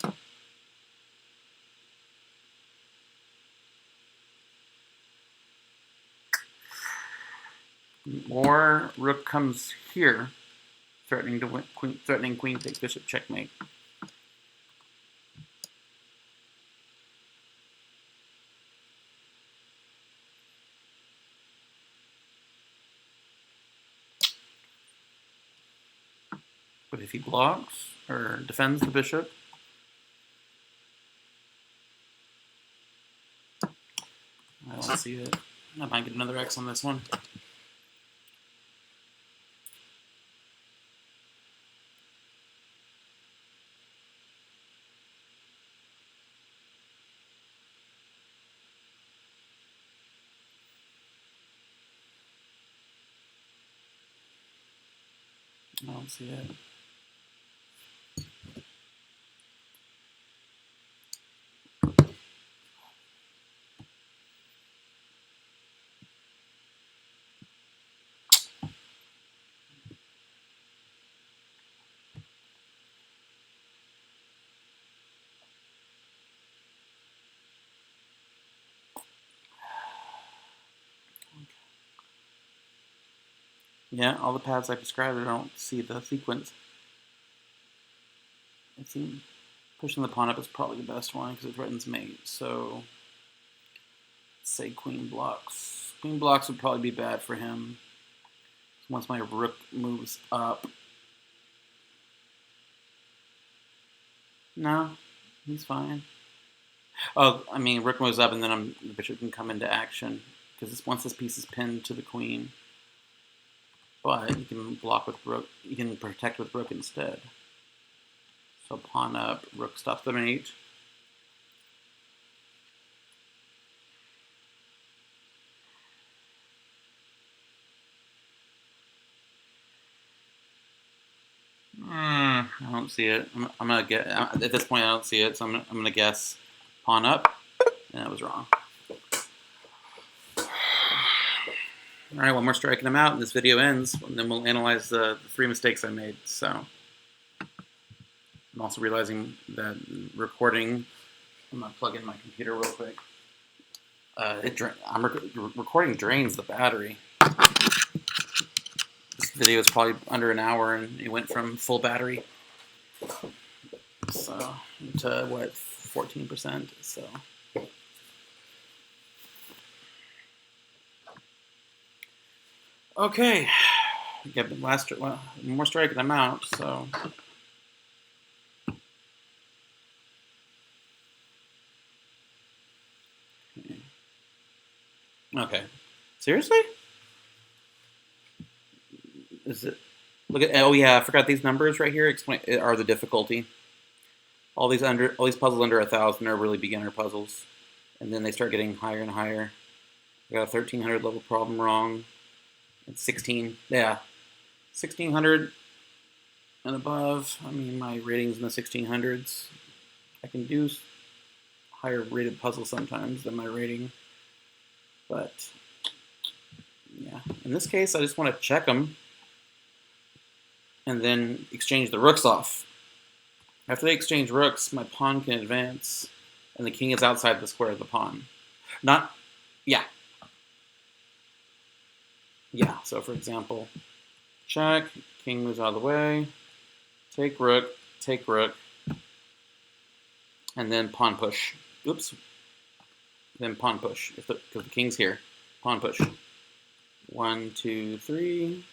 Or rook comes here, threatening to win, threatening queen takes bishop checkmate. But if he blocks or defends the bishop, I don't see it. I might get another X on this one. I don't see it. Yeah, all the paths I described, I don't see the sequence. I think pushing the pawn up is probably the best one because it threatens mate. So, let's say queen blocks. Queen blocks would probably be bad for him. Once my rook moves up. No, he's fine. Oh, I mean, rook moves up and then the bishop can come into action because once this piece is pinned to the queen. But you can block with rook. You can protect with rook instead. So pawn up, rook stops the mate. I don't see it. I'm gonna get at this point. I don't see it, so I'm gonna guess pawn up, and I was wrong. All right, one more striking them out, and this video ends. And then we'll analyze the 3 mistakes I made. So I'm also realizing that recording. I'm gonna plug in my computer real quick. Recording drains the battery. This video is probably under an hour, and it went from full battery so to what 14%. So okay, get more strike and I'm out. So okay, seriously? Is it? Look at, oh yeah, I forgot these numbers right here. Explain are the difficulty. All these puzzles under 1,000 are really beginner puzzles, and then they start getting higher and higher. I got a 1,300 level problem wrong. It's 16. Yeah, 1,600 and above. I mean, my rating's in the 1,600s. I can do higher rated puzzles sometimes than my rating, but yeah. In this case, I just want to check them and then exchange the rooks off. After they exchange rooks, my pawn can advance, and the king is outside the square of the pawn. Not, yeah. Yeah, so for example, check, king moves out of the way, take rook, and then pawn push. Oops. Then pawn push, because the king's here. Pawn push. 1, 2, 3.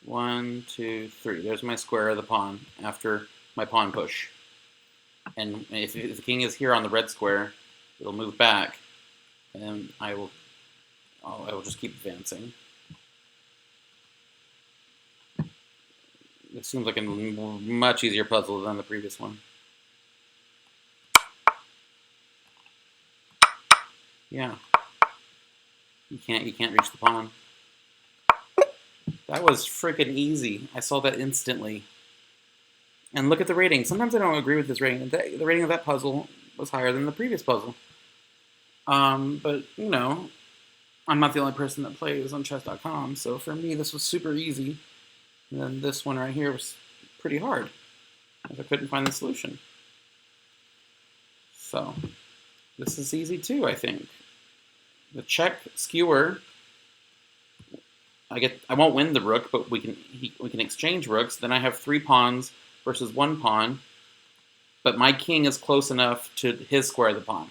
1, 2, 3. There's my square of the pawn after my pawn push. And if the king is here on the red square, it'll move back, and I will just keep advancing. It seems like a much easier puzzle than the previous one. Yeah. You can't reach the pawn. That was freaking easy. I saw that instantly. And look at the rating. Sometimes I don't agree with this rating. The rating of that puzzle was higher than the previous puzzle. But, you know, I'm not the only person that plays on chess.com, so for me this was super easy. And then this one right here was pretty hard, because I couldn't find the solution. So, this is easy too, I think. The check skewer, I won't win the rook, but we can exchange rooks. Then I have 3 pawns versus 1 pawn, but my king is close enough to his square the pawn.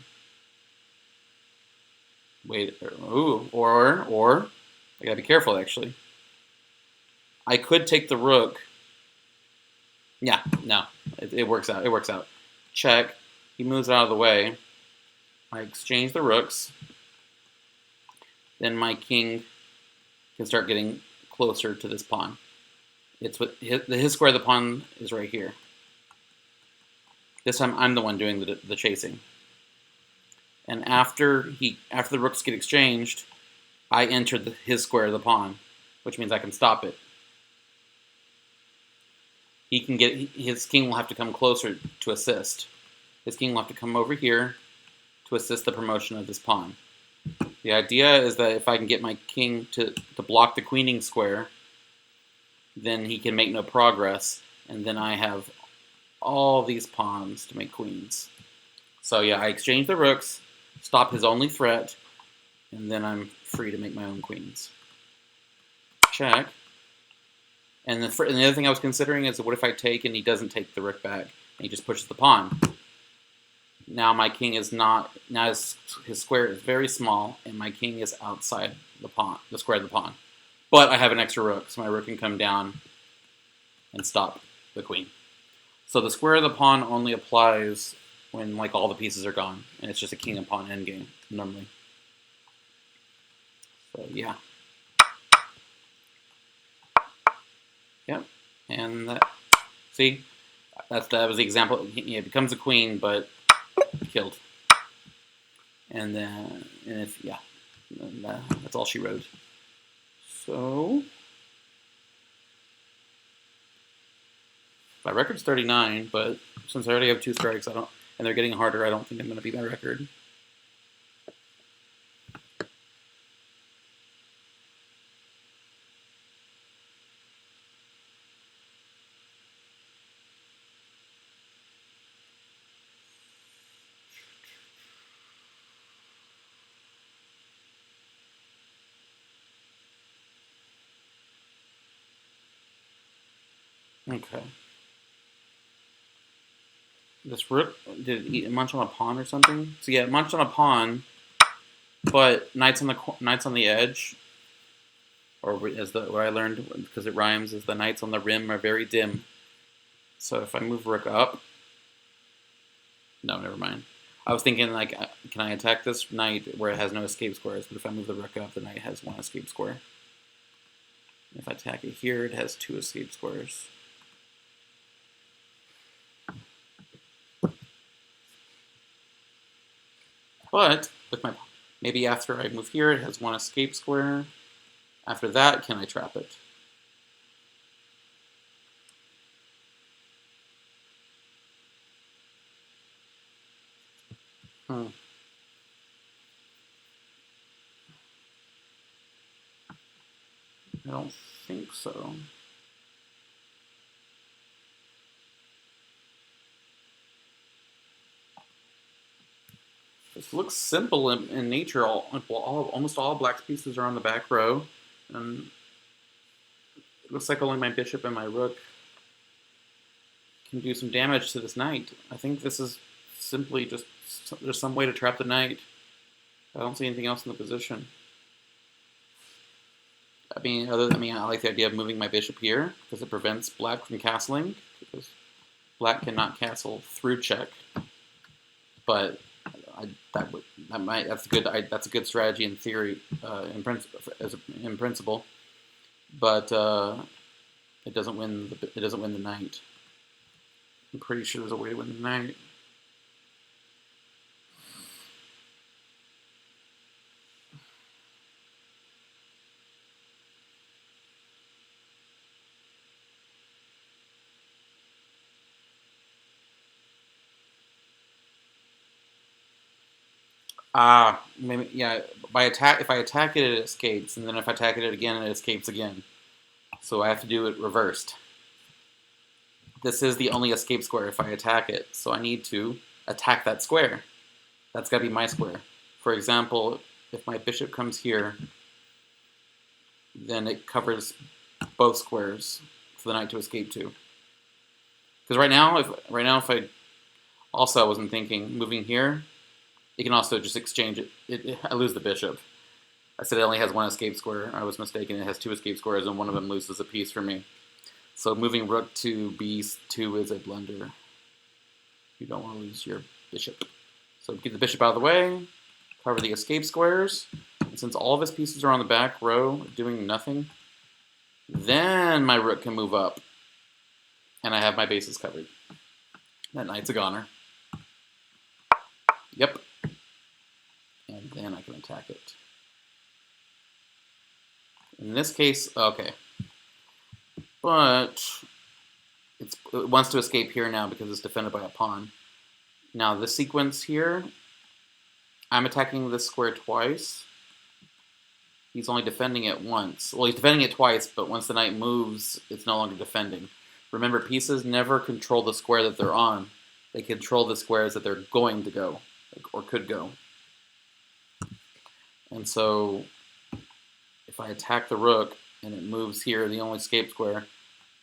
Wait, or I gotta be careful actually. I could take the rook. Yeah, no, it works out. It works out. Check. He moves out of the way. I exchange the rooks. Then my king can start getting closer to this pawn. It's what his square of the pawn is right here. This time I'm the one doing the chasing. And after the rooks get exchanged, I enter his square of the pawn, which means I can stop it. His king will have to come closer to assist. His king will have to come over here to assist the promotion of this pawn. The idea is that if I can get my king to block the queening square, then he can make no progress, and then I have all these pawns to make queens. So yeah, I exchange the rooks, stop his only threat, and then I'm free to make my own queens. Check. And the other thing I was considering is, what if I take and he doesn't take the rook back, and he just pushes the pawn? Now my king is not, now his square is very small, and my king is outside the square of the pawn. But I have an extra rook, so my rook can come down and stop the queen. So the square of the pawn only applies when like all the pieces are gone, and it's just a king and pawn endgame normally. So yeah. Yep. And that, see, that was the example. It becomes a queen, but killed. And then, that's all she wrote. So my record's 39, but since I already have 2 strikes, and they're getting harder, I don't think I'm going to beat my record. Okay. This rook, did it eat munch on a pawn or something? So yeah, it munched on a pawn, but knights on the edge, or what I learned, because it rhymes, is the knights on the rim are very dim. So if I move rook up, no, never mind. I was thinking, like, can I attack this knight where it has no escape squares? But if I move the rook up, the knight has 1 escape square. If I attack it here, it has 2 escape squares. But with maybe after I move here, it has 1 escape square. After that, can I trap it? I don't think so. This looks simple in nature. Almost all black's pieces are on the back row, and it looks like only my bishop and my rook can do some damage to this knight. I think this is simply just there's some way to trap the knight. I don't see anything else in the position. I like the idea of moving my bishop here because it prevents black from castling, because black cannot castle through check. But that's a good strategy in theory, in principle. But it doesn't win the knight. I'm pretty sure there's a way to win the knight. Maybe, yeah. By attack, if I attack it, it escapes, and then if I attack it again, it escapes again. So I have to do it reversed. This is the only escape square if I attack it, so I need to attack that square. That's got to be my square. For example, if my bishop comes here, then it covers both squares for the knight to escape to. Because right now, if I also, I wasn't thinking moving here, it can also just exchange it. I lose the bishop. I said it only has one escape square. I was mistaken. It has two escape squares, and one of them loses a piece for me. So moving rook to b2 is a blunder. You don't want to lose your bishop. So get the bishop out of the way, cover the escape squares. And since all of his pieces are on the back row doing nothing, then my rook can move up. And I have my bases covered. That knight's a goner. Yep. And then I can attack it. In this case, okay. But it wants to escape here now because it's defended by a pawn. Now this sequence here, I'm attacking this square twice. He's only defending it once. Well, he's defending it twice, but once the knight moves, it's no longer defending. Remember, pieces never control the square that they're on. They control the squares that they're going to go, or could go. And so, if I attack the rook, and it moves here, the only escape square,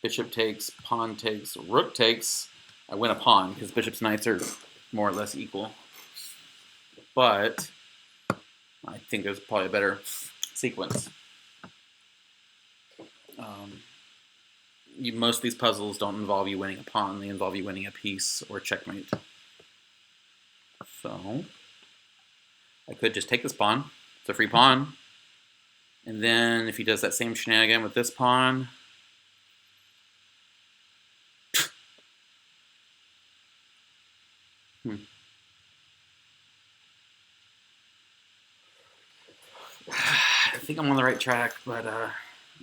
bishop takes, pawn takes, rook takes, I win a pawn, because bishop's knights are more or less equal. But, I think there's probably a better sequence. Most of these puzzles don't involve you winning a pawn, they involve you winning a piece or checkmate. So, I could just take this pawn. It's a free pawn. And then if he does that same shenanigan with this pawn, I think I'm on the right track, but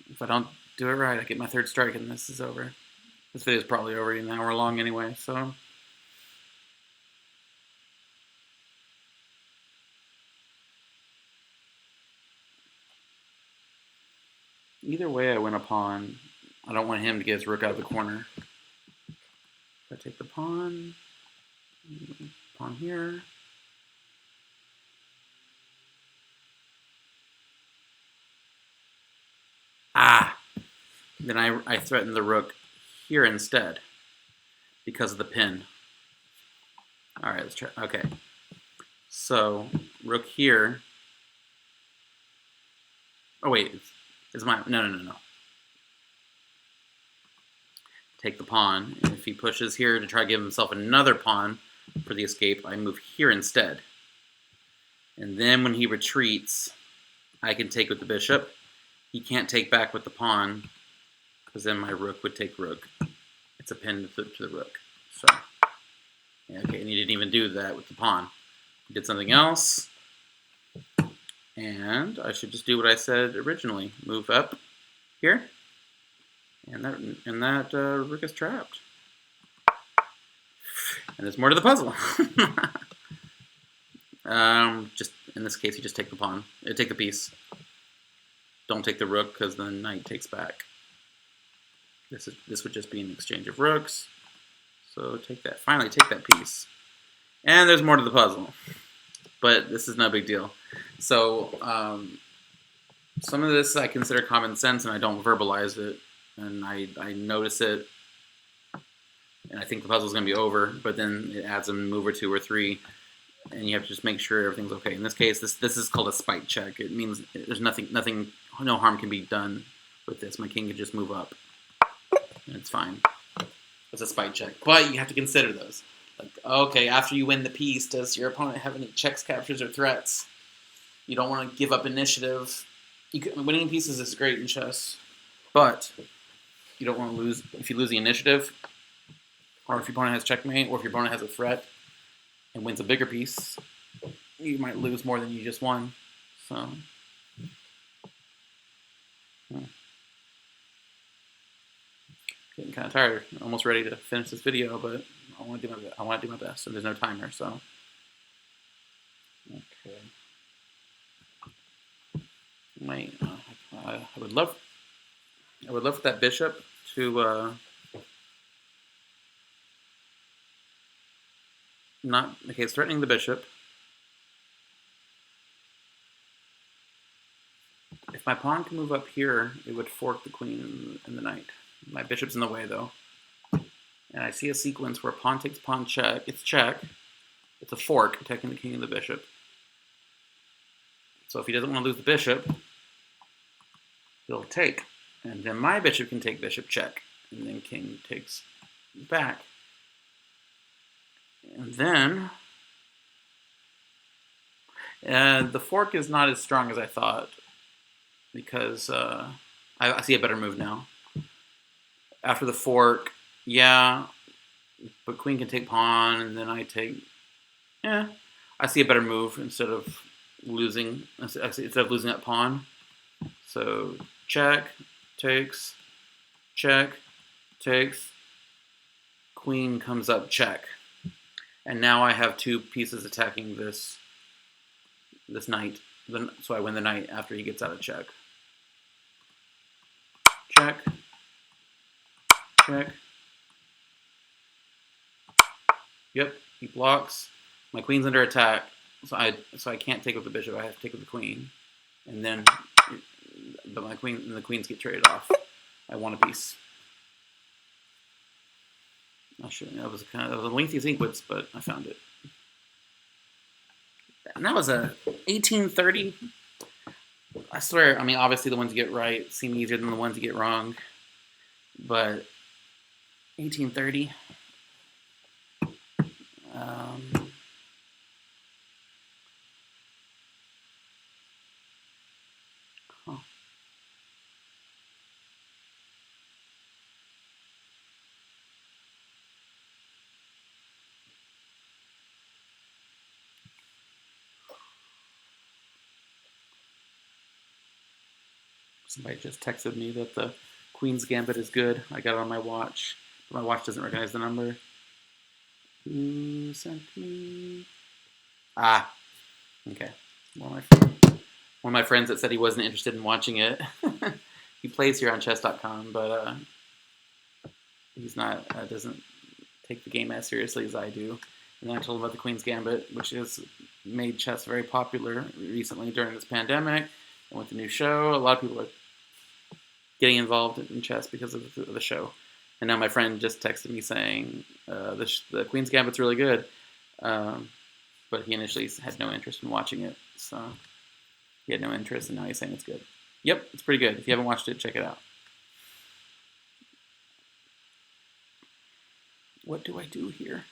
if I don't do it right, I get my third strike and this is over. This video is probably already an hour long anyway, so. Either way, I win a pawn. I don't want him to get his rook out of the corner. I take the pawn here. Then I threaten the rook here instead because of the pin. All right, let's try. Okay, so rook here. Oh wait, it's mine. No. Take the pawn, and if he pushes here to try to give himself another pawn for the escape, I move here instead. And then when he retreats, I can take with the bishop. He can't take back with the pawn, because then my rook would take rook. It's a pin to the rook. So, yeah, okay, and he didn't even do that with the pawn. He did something else. And I should just do what I said originally. Move up here. And that rook is trapped. And there's more to the puzzle. Just in this case, you just take the pawn. Take the piece. Don't take the rook because the knight takes back. This would just be an exchange of rooks. So take that. Finally, take that piece. And there's more to the puzzle, but this is no big deal. So some of this I consider common sense, and I don't verbalize it, and I notice it, and I think the puzzle's going to be over. But then it adds a move or two or three, and you have to just make sure everything's okay. In this case, this is called a spite check. It means there's nothing, no harm can be done with this. My king can just move up, and it's fine. It's a spite check, but you have to consider those. Like, okay, after you win the piece, does your opponent have any checks, captures, or threats? You don't want to give up initiative. Winning pieces is great in chess, but you don't want to lose. If you lose the initiative, or if your opponent has checkmate, or if your opponent has a threat and wins a bigger piece, you might lose more than you just won. So, getting kind of tired. I'm almost ready to finish this video, but I want to do my best, and there's no timer, so. Okay. Okay. I would love for that bishop to not. Okay, it's threatening the bishop. If my pawn can move up here, it would fork the queen and the knight. My bishop's in the way though, and I see a sequence where pawn takes pawn check. It's check. It's a fork attacking the king and the bishop. So if he doesn't want to lose the bishop, he'll take. And then my bishop can take bishop check. And then king takes back. And then the fork is not as strong as I thought, because I see a better move now. After the fork, yeah, but queen can take pawn, and then I take. Yeah, I see a better move instead of losing that pawn. So check, takes, check, takes, queen comes up, check. And now I have two pieces attacking this knight. So I win the knight after he gets out of check. Check, check. Yep, he blocks. My queen's under attack, so I can't take with the bishop. I have to take with the queen, and then, but the queens get traded off. I won a piece. That was a lengthy sequence, but I found it. And that was a 1830. I swear, I mean, obviously the ones you get right seem easier than the ones you get wrong, but 1830. Huh. Somebody just texted me that the Queen's Gambit is good. I got it on my watch, but my watch doesn't recognize the number. Who sent me? Ah, okay. One of my friends that said he wasn't interested in watching it. He plays here on chess.com, but he's not. Doesn't take the game as seriously as I do. And then I told him about the Queen's Gambit, which has made chess very popular recently during this pandemic. And with the new show, a lot of people are getting involved in chess because of the show. And now my friend just texted me saying the Queen's Gambit's really good, but he initially had no interest in watching it. So he had no interest, and now he's saying it's good. Yep, it's pretty good. If you haven't watched it, check it out. What do I do here?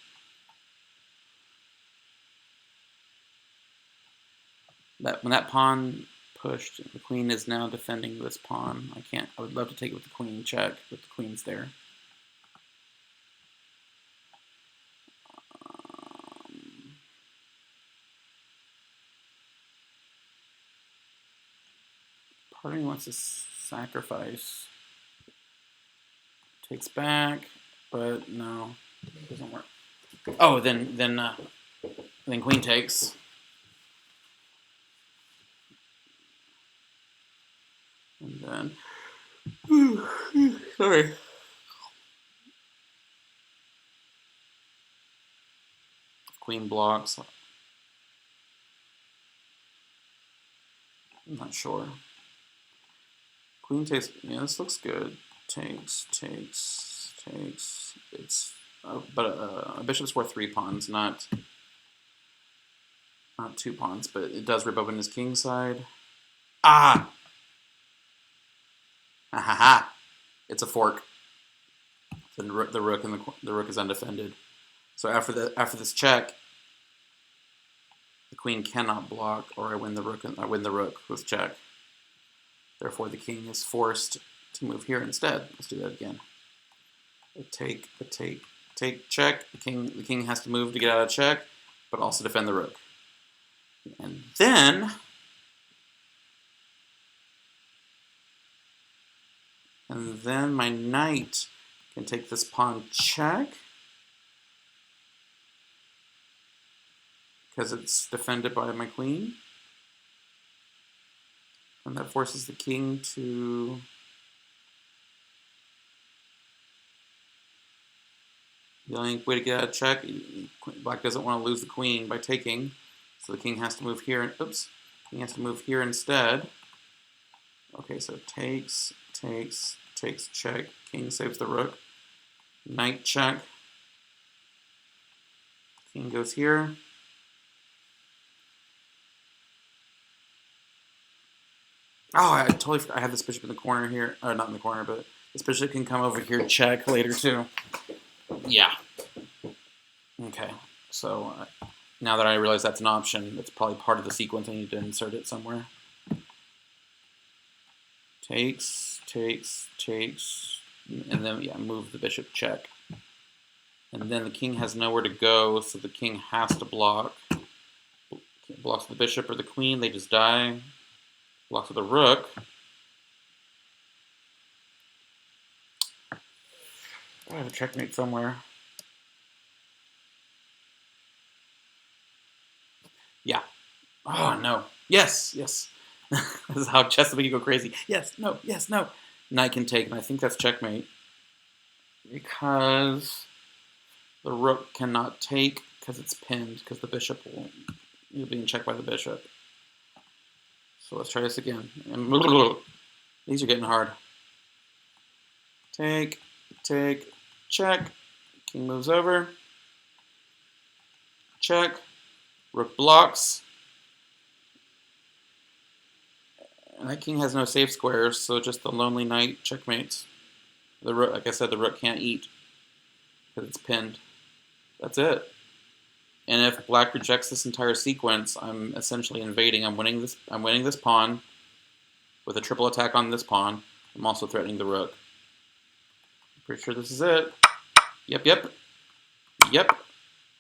When that pawn pushed, the queen is now defending this pawn. I would love to take it with the queen check, but the queen's there. Part of me wants to sacrifice. Takes back, but no, it doesn't work. Oh, then queen takes. And then, sorry. Queen blocks. I'm not sure. Queen takes. Yeah, this looks good. Takes. It's but a bishop's worth 3 pawns, not 2 pawns, but it does rip open his king side. Ah! Ha ha ha! It's a fork. The rook and the rook is undefended. So after this check, the queen cannot block, or I win the rook with check. Therefore, the king is forced to move here instead. Let's do that again. Take, check. The king has to move to get out of check, but also defend the rook. And then my knight can take this pawn check. because it's defended by my queen. And that forces the king to... The only way to get out of check, black doesn't want to lose the queen by taking, so the king has to move here. Oops, king has to move here instead. Okay, so takes, check. King saves the rook. Knight check. King goes here. Oh, I totally forgot. I have this bishop in the corner here. Or not in the corner, but this bishop can come over here check later too. Yeah. Okay, so now that I realize that's an option, it's probably part of the sequence. I need to insert it somewhere. Takes, and then, yeah, move the bishop check. And then the king has nowhere to go, so the king has to block. Blocks the bishop or the queen, they just die. Blocks with the rook. I have a checkmate somewhere. Yeah. Oh, no. Yes, yes. This is how chess make you go crazy. Yes, no, yes, no. Knight can take, and I think that's checkmate. Because the rook cannot take, because it's pinned, because the bishop will... You're being checked by the bishop. So let's try this again. And these are getting hard. Take, check. King moves over. Check. Rook blocks. And that king has no safe squares, so just the lonely knight checkmates. The rook, like I said, the rook can't eat because it's pinned. That's it. And if black rejects this entire sequence, I'm essentially invading. I'm winning this pawn with a triple attack on this pawn. I'm also threatening the rook. I'm pretty sure this is it. Yep.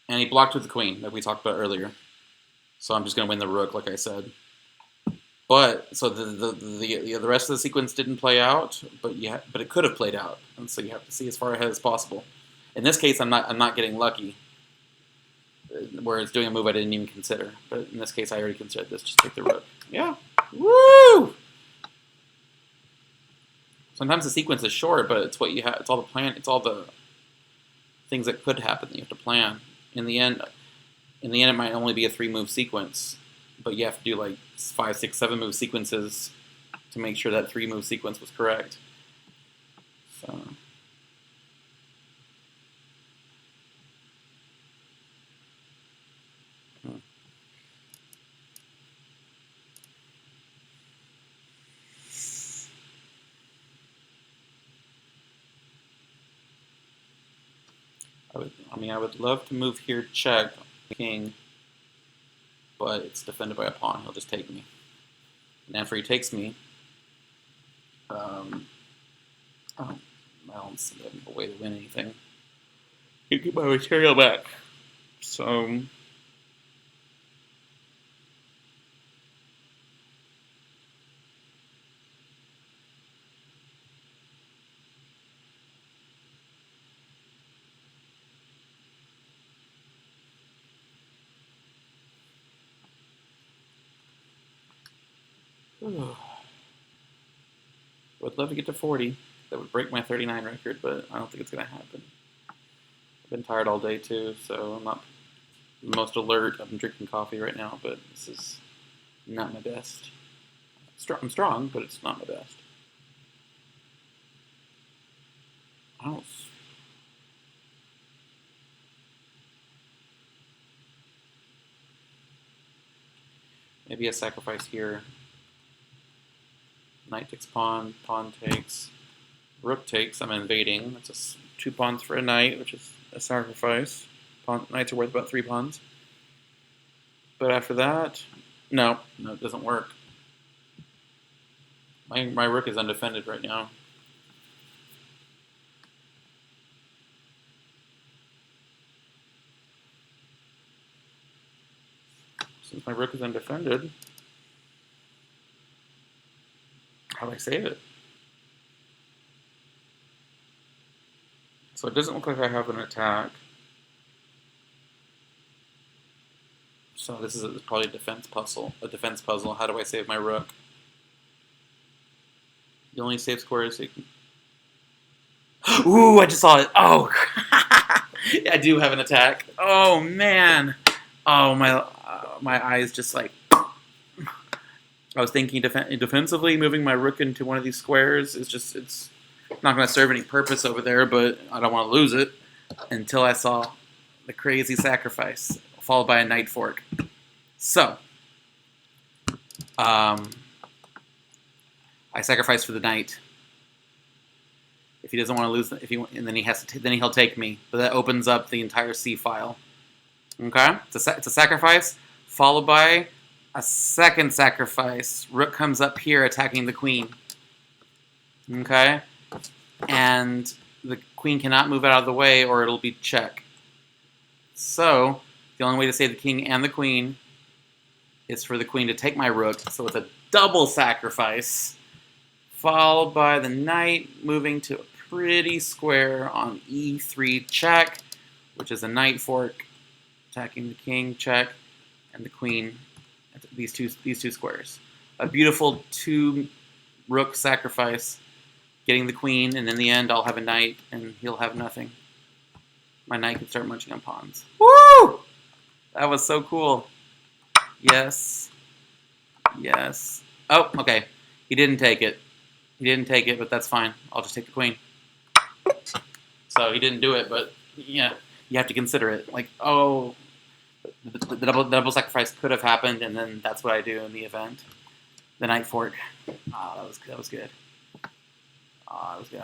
And he blocked with the queen, like we talked about earlier. So I'm just going to win the rook, like I said. But so the rest of the sequence didn't play out, but it could have played out, and so you have to see as far ahead as possible. In this case, I'm not getting lucky, where it's doing a move I didn't even consider. But in this case, I already considered this. Just take the rook. Yeah. Woo! Sometimes the sequence is short, but it's what you have. It's all the plan. It's all the things that could happen that you have to plan. In the end, it might only be a 3-move sequence, but you have to do like 5, 6, 7-move sequences to make sure that 3-move sequence was correct. So. I would love to move here check king, but it's defended by a pawn. He'll just take me. And after he takes me, I don't see a way to win anything. You get my material back. So. I would love to get to 40. That would break my 39 record, but I don't think it's going to happen. I've been tired all day too, so I'm not the most alert. I'm drinking coffee right now, but this is not my best. I'm strong, but it's not my best. Oh. Maybe a sacrifice here. Knight takes pawn, pawn takes, rook takes. I'm invading. It's 2 pawns for a knight, which is a sacrifice. Knights are worth about 3 pawns. But after that, no, it doesn't work. My rook is undefended right now. Since my rook is undefended, how do I save it? So it doesn't look like I have an attack. So this is probably a defense puzzle. How do I save my rook? The only safe square is... Ooh, I just saw it. Oh, I do have an attack. Oh, man. Oh, my eyes just like... I was thinking defensively, moving my rook into one of these squares is just... It's not going to serve any purpose over there, but I don't want to lose it until I saw the crazy sacrifice, followed by a knight fork. So, I sacrifice for the knight. If he doesn't want to lose, and then he has to, then he'll take me. But that opens up the entire C file. Okay, it's a sacrifice followed by a second sacrifice. Rook comes up here attacking the queen. Okay, and the queen cannot move out of the way, or it'll be check. So the only way to save the king and the queen is for the queen to take my rook. So it's a double sacrifice, followed by the knight moving to a pretty square on e3 check, which is a knight fork, attacking the king check, and the queen. These two squares. A beautiful 2 rook sacrifice, getting the queen, and in the end I'll have a knight, and he'll have nothing. My knight can start munching on pawns. Woo! That was so cool. Yes. Yes. Oh, okay. He didn't take it. He didn't take it, but that's fine. I'll just take the queen. So he didn't do it, but yeah, you have to consider it. Like, oh, the double sacrifice could have happened, and then that's what I do in the event. The knight fork. Oh, that was good. Oh, that was good.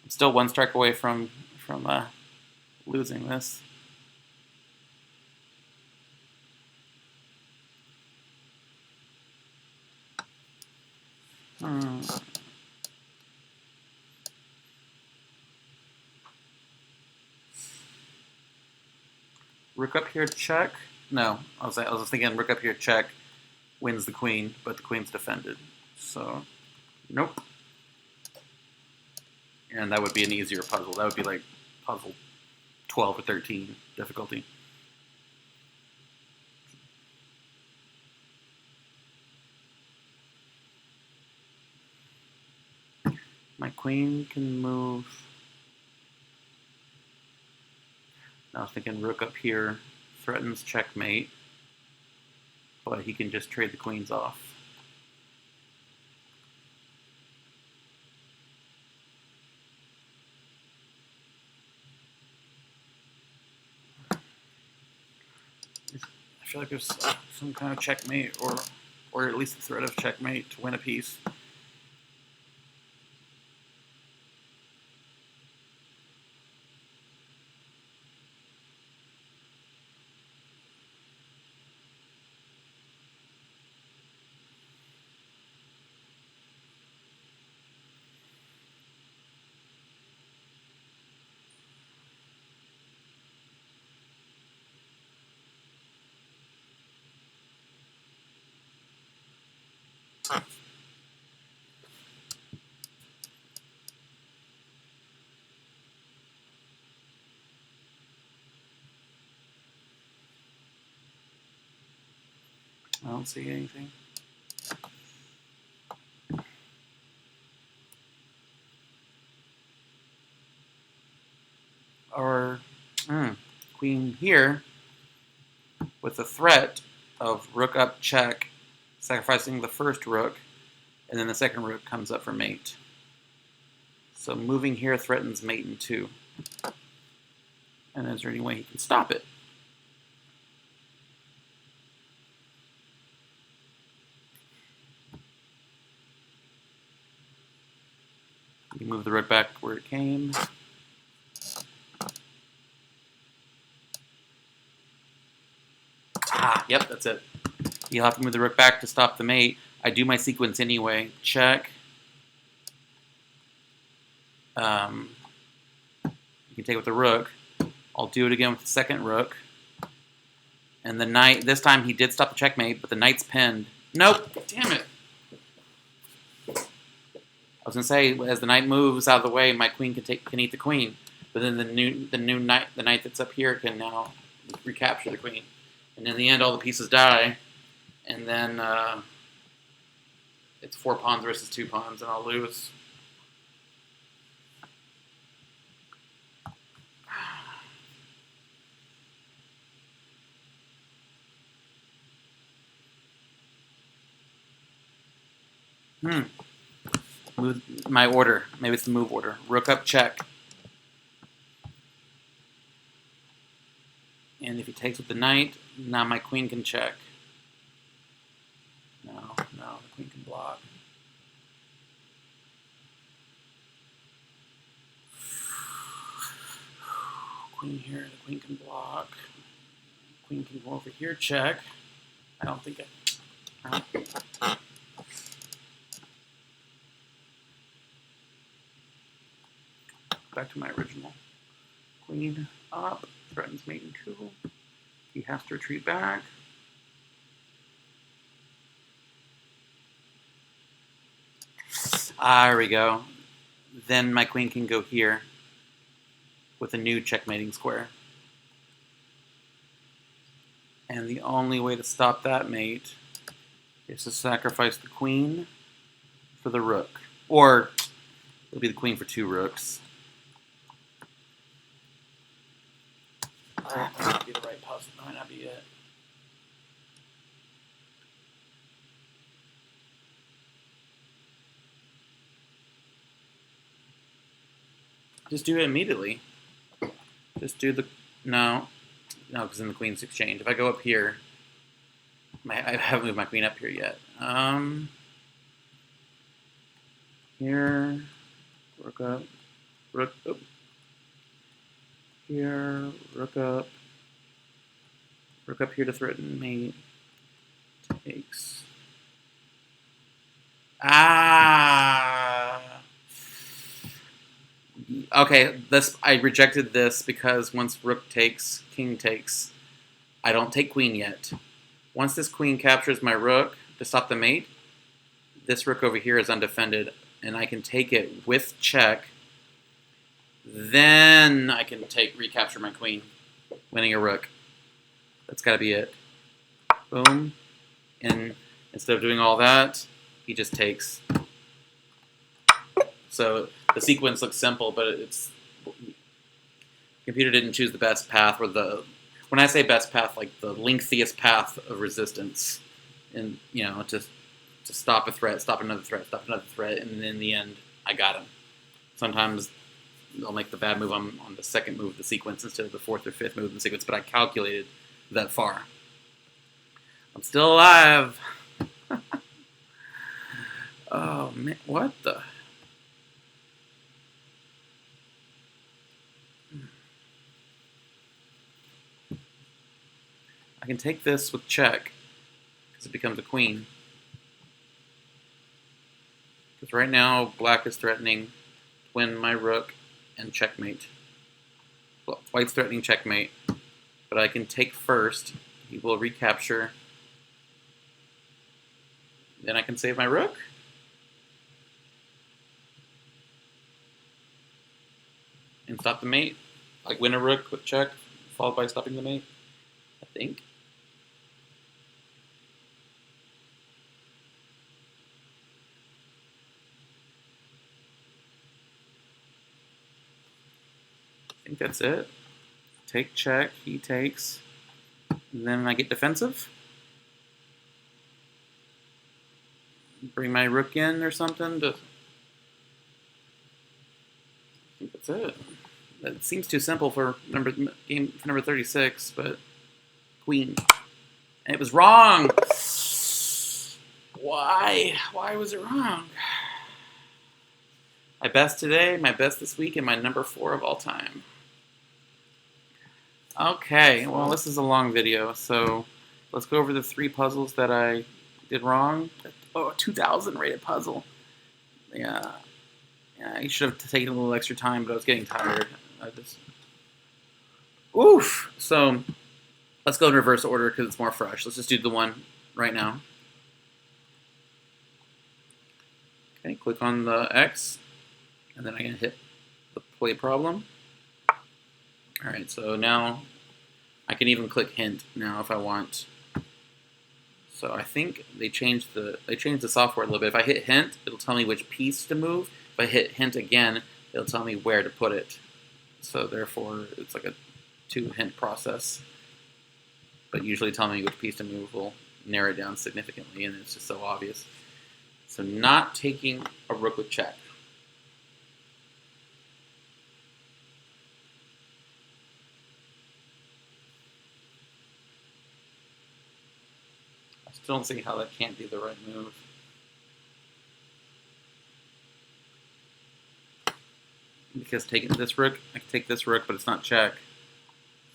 I'm still 1 strike away from losing this. Rook up here check. No, I was thinking rook up here check wins the queen, but the queen's defended. So, nope. And that would be an easier puzzle. That would be like puzzle 12 or 13 difficulty. My queen can move. I was thinking rook up here threatens checkmate, but he can just trade the queens off. I feel like there's some kind of checkmate, or at least the threat of checkmate to win a piece. I don't see anything. Or queen here with the threat of rook up check, sacrificing the first rook, and then the second rook comes up for mate. So moving here threatens mate in 2. And is there any way he can stop it? You move the rook back where it came. Ah, yep, that's it. You'll have to move the rook back to stop the mate. I do my sequence anyway. Check. You can take it with the rook. I'll do it again with the second rook. And the knight, this time he did stop the checkmate, but the knight's pinned. Nope, damn it. I was gonna say, as the knight moves out of the way, my queen can eat the queen. But then the knight that's up here can now recapture the queen. And in the end, all the pieces die, and then it's 4 pawns versus 2 pawns, and I'll lose. Move my order. Maybe it's the move order. Rook up, check. And if he takes with the knight, now my queen can check. No, the queen can block. Queen here, the queen can block. Queen can go over here, check. I don't think I... Back to my original. Queen up, threatens mate in 2. He has to retreat back. There we go. Then my queen can go here with a new checkmating square. And the only way to stop that mate is to sacrifice the queen for the rook. Or it'll be the queen for 2 rooks. That might be the right puzzle. That might not be it. Just do it immediately. Just do the... No, because then the queen's exchange. If I go up here... I haven't moved my queen up here yet. Here... Rook up. Rook up. Here... Rook up. Rook up here to threaten mate. Takes... Okay, I rejected this because once rook takes, king takes, I don't take queen yet. Once this queen captures my rook to stop the mate, this rook over here is undefended, and I can take it with check. Then I can recapture my queen, winning a rook. That's got to be it. Boom. And instead of doing all that, he just takes. So the sequence looks simple, but the computer didn't choose the best path, or when I say best path, like the lengthiest path of resistance, and to stop a threat, stop another threat, stop another threat, and in the end, I got him. Sometimes they'll make the bad move on the second move of the sequence instead of the 4th or 5th move of the sequence, but I calculated that far. I'm still alive. Oh man, what the? I can take this with check, because it becomes a queen. Because right now, black is threatening to win my rook and checkmate. White's threatening checkmate, but I can take first. He will recapture. Then I can save my rook. And stop the mate. Like win a rook with check, followed by stopping the mate, I think. I think that's it. Take check, he takes, and then I get defensive. Bring my rook in or something to... I think that's it. That seems too simple for number 36, but queen. And it was wrong. Why? Why was it wrong? My best today, my best this week, and my number 4 of all time. Okay, well, this is a long video, so let's go over the 3 puzzles that I did wrong. Oh, a 2,000 rated puzzle. Yeah, I should have taken a little extra time, but I was getting tired. Oof! So, let's go in reverse order because it's more fresh. Let's just do the one right now. Okay, click on the X, and then I can hit the play problem. Alright, so now I can even click hint now if I want. So I think they changed the software a little bit. If I hit hint, it'll tell me which piece to move. If I hit hint again, it'll tell me where to put it. So therefore, it's like a 2-hint process. But usually telling me which piece to move will narrow it down significantly, and it's just so obvious. So not taking a rook with check. I still don't see how that can't be the right move. Because taking this rook, I can take this rook, but it's not check.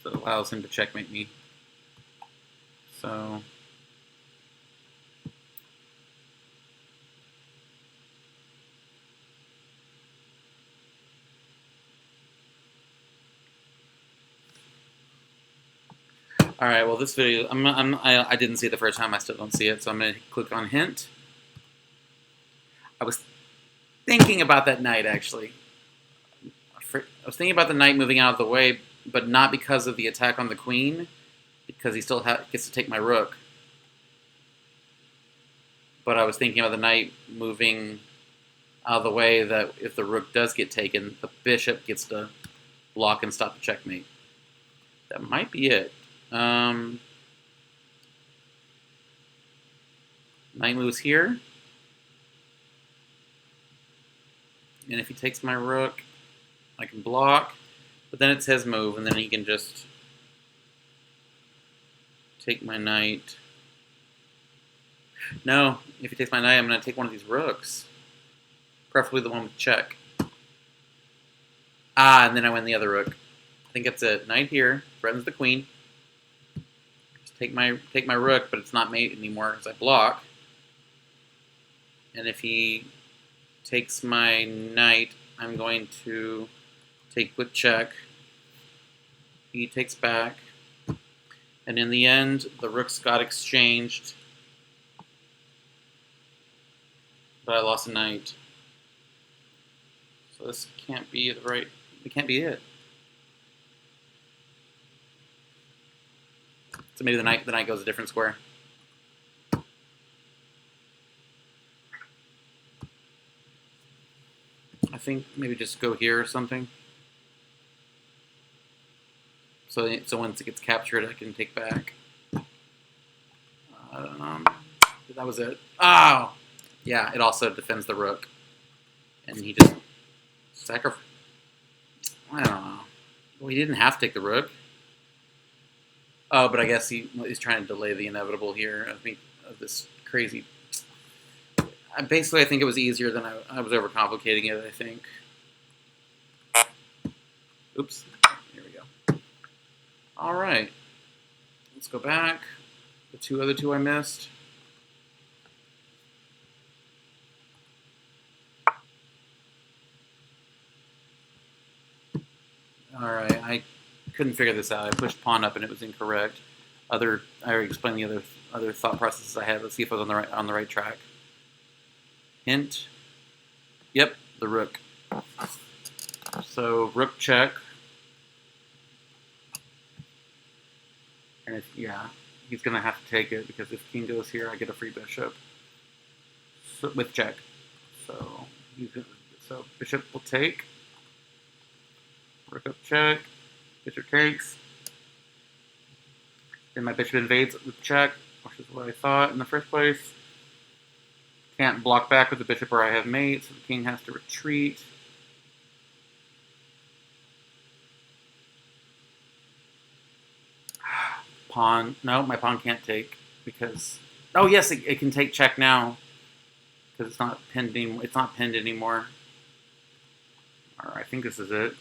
So it allows him to checkmate me. So all right, well, this video, I didn't see it the first time. I still don't see it, so I'm going to click on hint. I was thinking about that knight, actually. I was thinking about the knight moving out of the way, but not because of the attack on the queen, because he still gets to take my rook. But I was thinking about the knight moving out of the way, that if the rook does get taken, the bishop gets to block and stop the checkmate. That might be it. Knight moves here. And if he takes my rook, I can block. But then it's his move, and then he can just take my knight. No, if he takes my knight, I'm going to take one of these rooks. Preferably the one with check. Ah, and then I win the other rook. I think it's it. Knight here, threatens the queen. Take my rook, but it's not mate anymore because I block. And if he takes my knight, I'm going to take with check. He takes back. And in the end, the rooks got exchanged. But I lost a knight. So this can't be the right, it can't be it. So maybe the knight goes a different square. I think maybe just go here or something. So once it gets captured, I can take back. That was it. Oh! Yeah, it also defends the rook. And he just sacrifice. I don't know. Well, he didn't have to take the rook. Oh, but I guess he's trying to delay the inevitable here of this crazy. Basically, I think it was easier than I was overcomplicating it, I think. Oops. Here we go. All right. Let's go back. The other two I missed. All right. I couldn't figure this out. I pushed pawn up and it was incorrect. I already explained the other thought processes I had. Let's see if I was on the right track. Hint. Yep, the rook. So rook check. And he's gonna have to take it because if king goes here, I get a free bishop with check. So bishop will take. Rook up check. Bishop takes. Then my bishop invades with check, which is what I thought in the first place. Can't block back with the bishop where I have mate, so the king has to retreat. Pawn. No, my pawn can't take because. Oh yes, it can take check now because it's not pinned anymore. It's not pinned anymore. All right, I think this is it.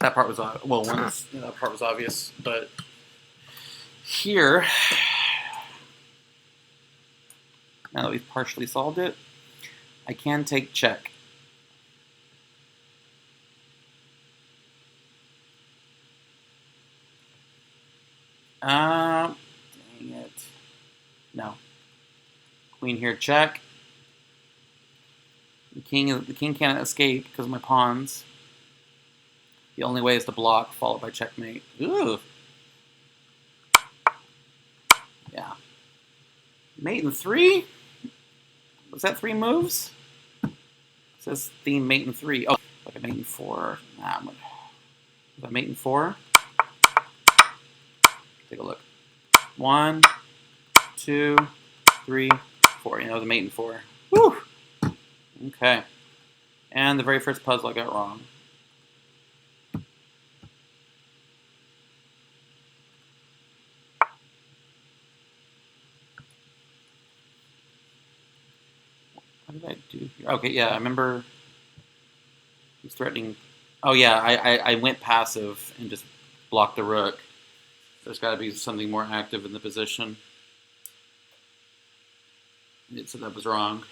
That part was that part was obvious, but here, now that we've partially solved it, I can take check. Dang it. No. Queen here, check. The king can't escape because of my pawns. The only way is to block, followed by checkmate. Ooh. Yeah. Mate in 3? Was that 3 moves? It says theme mate in 3. Oh, like a mate in 4. Nah, is that mate in 4? Take a look. 1, 2, 3, 4. You know, the mate in 4. Whew. Okay. And the very first puzzle I got wrong. What did I do here? Okay, yeah, I remember he's threatening. Oh, yeah, I went passive and just blocked the rook. There's got to be something more active in the position. It said that was wrong.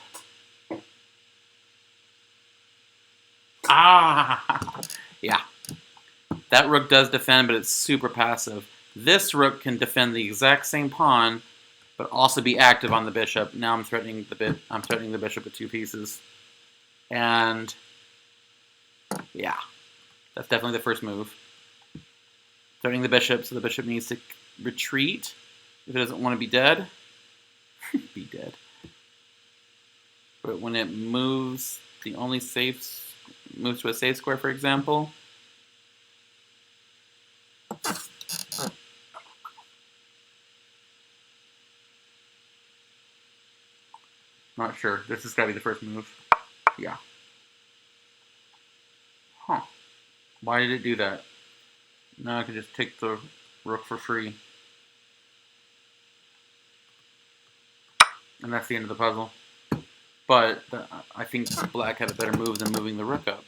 Ah! Yeah. That rook does defend, but it's super passive. This rook can defend the exact same pawn, but also be active on the bishop. Now I'm threatening the bishop with 2 pieces. And yeah, that's definitely the first move. Threatening the bishop, so the bishop needs to retreat if it doesn't want to be dead. Be dead. But when it moves, the only safe moves to a safe square, for example. Not sure. This has got to be the first move. Yeah. Huh. Why did it do that? Now I can just take the rook for free. And that's the end of the puzzle. But I think black had a better move than moving the rook up.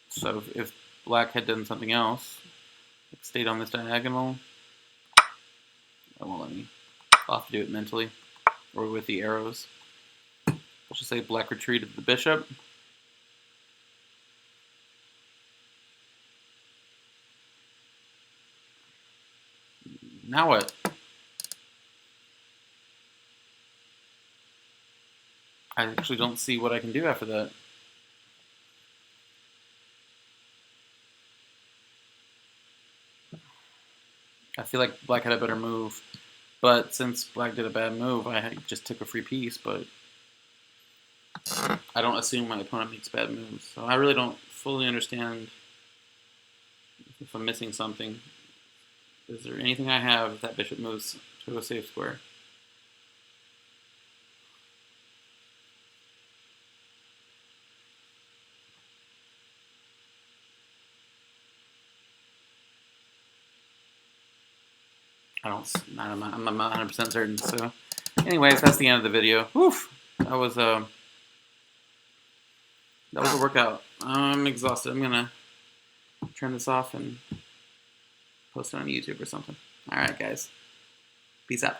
So if black had done something else, like stayed on this diagonal, that won't let me. I'll have to do it mentally, or with the arrows. Let's just say black retreated the bishop. Now what? I actually don't see what I can do after that. I feel like black had a better move, but since black did a bad move, I just took a free piece, but I don't assume my opponent makes bad moves. So I really don't fully understand if I'm missing something. Is there anything I have if that bishop moves to a safe square? I'm not 100% certain. So, anyways, that's the end of the video. Woof! That was a workout. I'm exhausted. I'm gonna turn this off and post it on YouTube or something. All right, guys. Peace out.